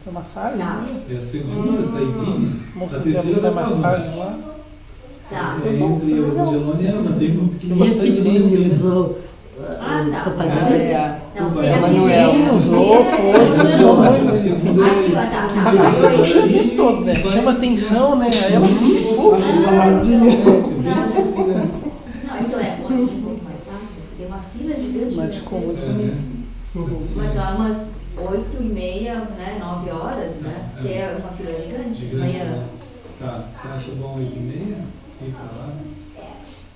Speaker 4: Foi massagem,
Speaker 1: Tá.
Speaker 4: né?
Speaker 3: É a segunda saidinha.
Speaker 4: Moça
Speaker 3: A
Speaker 4: que
Speaker 3: terceira
Speaker 4: foi
Speaker 3: vai pra
Speaker 4: massagem lá.
Speaker 1: Tá.
Speaker 3: É entre o Angelone e a Ana. Tem um pequeno
Speaker 2: E esse
Speaker 4: bastante
Speaker 2: menino
Speaker 4: gente, né?
Speaker 2: usou
Speaker 1: Ah,
Speaker 2: o
Speaker 1: tá.
Speaker 2: sapatinho?
Speaker 5: É.
Speaker 1: Não,
Speaker 3: Vai.
Speaker 1: tem a
Speaker 5: Emanuel.
Speaker 4: Sim,
Speaker 1: primeira.
Speaker 4: usou, foi muito
Speaker 3: A
Speaker 4: bonito.
Speaker 3: segunda
Speaker 1: Ah,
Speaker 3: é
Speaker 1: sim,
Speaker 3: isso.
Speaker 1: tá.
Speaker 4: Só que você puxa o tempo todo, né? Chama atenção, né? Aí ela
Speaker 5: Ajuda a ladinha.
Speaker 1: Não, então é, pode ir um pouco mais tarde. Tem uma fila gigante.
Speaker 4: Mas
Speaker 1: né?
Speaker 4: ficou muito
Speaker 3: É,
Speaker 4: bonito.
Speaker 1: Mas lá umas 8h30, né? 9 horas, né? Que é uma fila gigante.
Speaker 3: Gigante,
Speaker 1: Amanhã.
Speaker 3: né? Tá, você acha bom 8h30? Ir pra lá?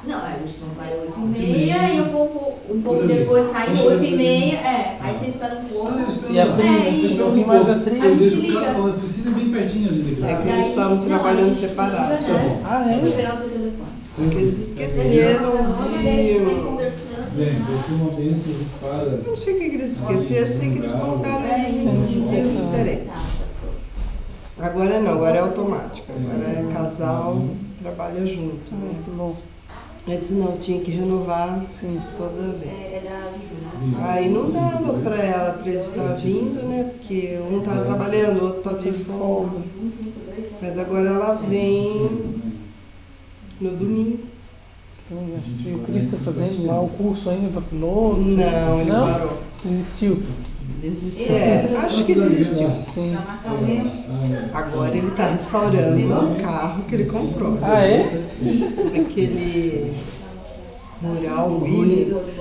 Speaker 1: Não, aí o som vai 8h30 e eu vou um pouco
Speaker 3: Por ali.
Speaker 1: depois sair
Speaker 3: Vamos chegar
Speaker 1: 8h30. Aí você espera um pouco.
Speaker 3: Ah, eu espero
Speaker 4: E a
Speaker 3: lá.
Speaker 4: trilha,
Speaker 1: É,
Speaker 4: você
Speaker 1: isso.
Speaker 4: não viu mais a
Speaker 1: Aí
Speaker 4: trilha?
Speaker 3: Eu deixo
Speaker 1: se
Speaker 3: o
Speaker 1: liga.
Speaker 3: carro, a oficina é bem pertinho ali da
Speaker 5: É
Speaker 3: igreja.
Speaker 5: que eles estavam
Speaker 1: Não,
Speaker 5: trabalhando
Speaker 1: a gente se
Speaker 5: separados.
Speaker 1: liga, né?
Speaker 4: Ah,
Speaker 1: Eu vou
Speaker 4: é?
Speaker 1: pegar o teu telefone.
Speaker 5: Porque eles esqueceram
Speaker 1: Vem
Speaker 5: de.
Speaker 1: conversando.
Speaker 3: Bem, vai ser uma bênção para.
Speaker 5: Não sei o que eles esqueceram, sei que eles colocaram eles em dias diferentes. Agora não, agora é automático. Agora é casal, trabalha junto. Né?
Speaker 4: Que bom.
Speaker 5: Antes não, tinha que renovar
Speaker 4: Sim.
Speaker 5: toda vez.
Speaker 1: É da Vivo, né?
Speaker 5: Aí não dava pra eles estar vindo, né? Porque um estava trabalhando, o outro estava de folga.
Speaker 1: 152,
Speaker 5: Mas agora ela vem no domingo.
Speaker 4: E o Cris está fazendo lá o curso ainda para piloto?
Speaker 5: Não, ele
Speaker 4: Não?
Speaker 5: parou.
Speaker 4: Desistiu.
Speaker 5: Desistiu. É, acho que desistiu.
Speaker 4: Sim.
Speaker 1: pra marcar o meu.
Speaker 5: Agora ele está restaurando um carro que ele comprou.
Speaker 4: Ah, é?
Speaker 5: Aquele Rural Williams.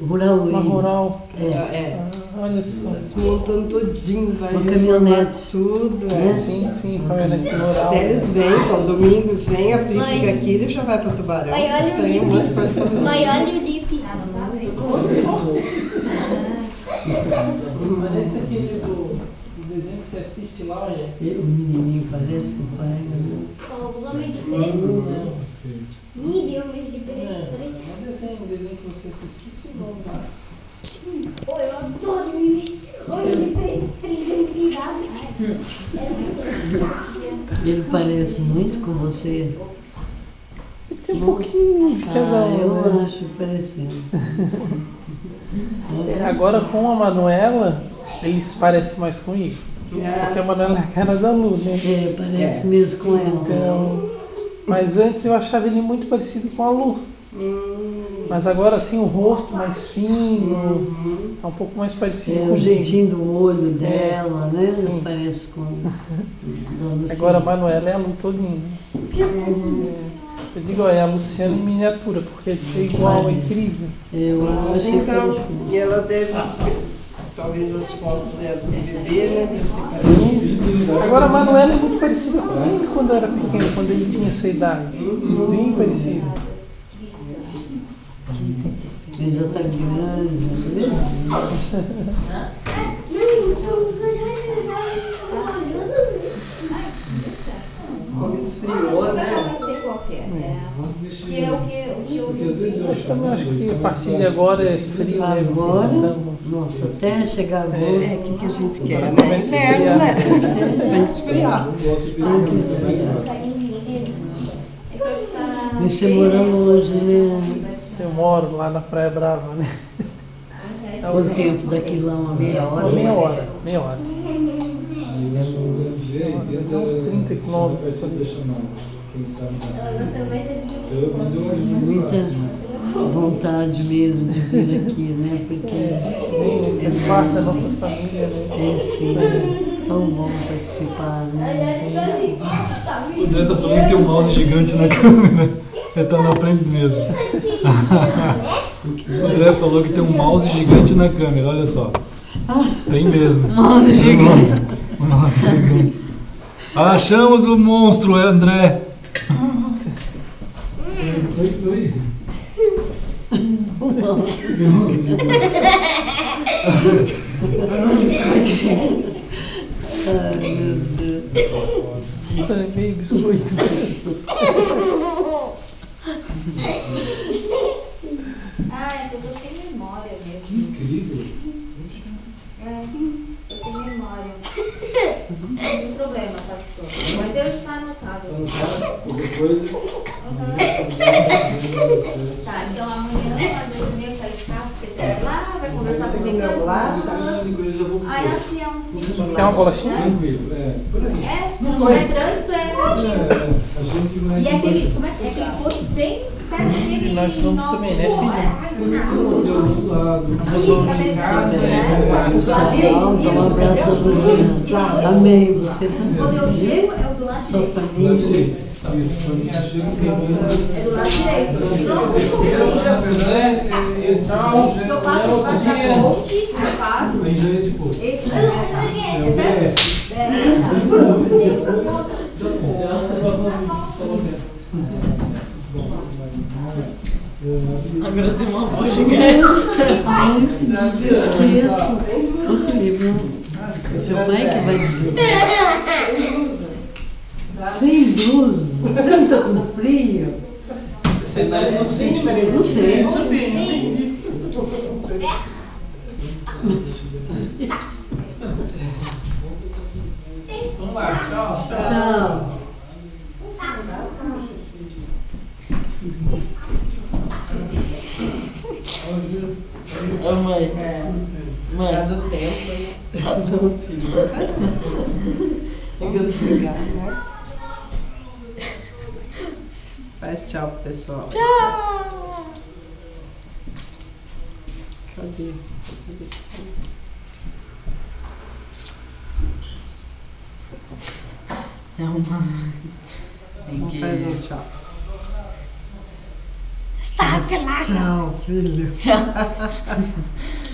Speaker 2: Rural
Speaker 4: Uma
Speaker 2: Williams.
Speaker 4: rural.
Speaker 5: É.
Speaker 4: Ah, olha só.
Speaker 5: Desmontando todinho, vai
Speaker 2: Uma
Speaker 5: reformar
Speaker 2: caminhonete.
Speaker 5: tudo. É.
Speaker 4: Sim, sim, caminhonete rural.
Speaker 5: Até eles vêm, então domingo vem, a Pri fica aqui, ele já vai para Tubarão.
Speaker 6: Mãe, olha o
Speaker 5: Tem um monte de
Speaker 6: Lip.
Speaker 5: coisa pra fazer.
Speaker 6: Mãe, olha o Lip.
Speaker 4: Parece aquele do desenho que você assiste lá, olha.
Speaker 2: O menininho parece o pai. Né?
Speaker 6: Ó, os homens de preto. Nibi, homens de preto.
Speaker 4: Um desenho que você assiste, esse nome lá.
Speaker 6: Oh, eu adoro Nibi. Homens de preto. Identidade.
Speaker 2: Ele parece muito com você.
Speaker 4: Tem um pouquinho de cada um,
Speaker 2: eu
Speaker 4: né?
Speaker 2: acho parecendo.
Speaker 4: Agora com a Manuela, eles parecem mais comigo. Porque a Manuela é a cara da Lu, né?
Speaker 2: É, parece mesmo com ela.
Speaker 4: Então, mas antes eu achava ele muito parecido com a Lu. Mas agora assim, o rosto mais fino, tá um pouco mais parecido
Speaker 2: É,
Speaker 4: com
Speaker 2: o jeitinho do olho dela, né?
Speaker 4: sim.
Speaker 2: Parece com da Luciana.
Speaker 4: Agora a Manuela é a Lu todinha. Eu digo, ó, é a Luciana em miniatura, porque é igual, é incrível.
Speaker 2: Eu achei que
Speaker 5: Então,
Speaker 2: era
Speaker 5: e ela deve, talvez as fotos dela de bebê, né? Deve ser
Speaker 4: Sim, sim. Agora a Manuela é muito parecida com ele quando eu era pequeno, quando ele tinha sua idade. Bem parecida.
Speaker 2: ele já tá grande, né?
Speaker 5: como esfriou, né?
Speaker 7: Não sei qual que é. Que é o que eu
Speaker 4: Mas também acho que a partir de agora é frio, né?
Speaker 2: Agora,
Speaker 4: Estamos...
Speaker 2: nossa, até chegar agosto.
Speaker 5: É, o que, que a gente quer, né?
Speaker 4: Começa a
Speaker 5: Inverno, né?
Speaker 4: esfriar.
Speaker 5: Tem que esfriar.
Speaker 2: E você mora longe, né?
Speaker 4: Eu moro lá na Praia Brava, né?
Speaker 2: Quanto tempo daqui lá? Uma meia hora?
Speaker 4: Meia hora, meia hora.
Speaker 3: Dá
Speaker 4: uns 30 quilômetros por aí.
Speaker 2: Muita vontade mesmo de vir aqui, né? Porque
Speaker 4: Vem, faz parte da nossa família, né?
Speaker 2: é sim, tão bom participar, né?
Speaker 3: O André tá falando que tem um mouse gigante na câmera. Ele tá na frente mesmo. O André falou que tem um mouse gigante na câmera, olha só. Tem mesmo.
Speaker 2: Mouse gigante.
Speaker 3: Um mouse gigante. Achamos o monstro, André. Oi.
Speaker 2: Ai, meu Deus.
Speaker 4: É meio biscoito.
Speaker 7: Ah, é que eu tô sem memória mesmo.
Speaker 3: Incrível.
Speaker 7: É, tô sem memória. Não tem problema, tá, professor? Mas eu já tá anotado.
Speaker 3: Qualquer coisa.
Speaker 7: Tá, então amanhã, quando eu sair de casa, porque você vai lá, vai conversar comigo. Aí aqui é um simples.
Speaker 4: Quer uma bolachinha?
Speaker 3: Tranquilo, por aí.
Speaker 7: É, se não tiver trânsito, é certinho.
Speaker 3: A gente vai.
Speaker 7: E aquele, como é que é? Aquele posto bem perto daquele.
Speaker 4: Nós vamos também, né, filho?
Speaker 3: Do lado.
Speaker 7: Do lado direito.
Speaker 2: Então, um abraço a você. Amém. Você
Speaker 7: Quando eu
Speaker 2: também.
Speaker 7: chego, é o do lado
Speaker 2: Sua
Speaker 7: direito.
Speaker 3: Do lado
Speaker 2: família.
Speaker 3: direito. Isso, quando você chega
Speaker 7: É do lado direito. Não,
Speaker 3: esse
Speaker 7: eu passo por baixo da ponte, eu passo.
Speaker 3: aí já é esse posto.
Speaker 7: Esse não é, tá?
Speaker 3: É
Speaker 2: Agora tem uma voz gigante. Esqueço. Ô, Felipe, seu pai que vai dizer. Sem blusa. Você não tá com frio?
Speaker 4: Você não sente diferença.
Speaker 2: Não sei.
Speaker 4: Vamos lá, tchau.
Speaker 2: Tchau. Ô, mãe.
Speaker 5: Tá do tempo, né? Tá do filho. Tem que desligar, né? Faz tchau pro pessoal.
Speaker 7: Tchau!
Speaker 5: Cadê? Vamos fazer um tchau.
Speaker 6: Está pelado.
Speaker 5: Tchau, filho.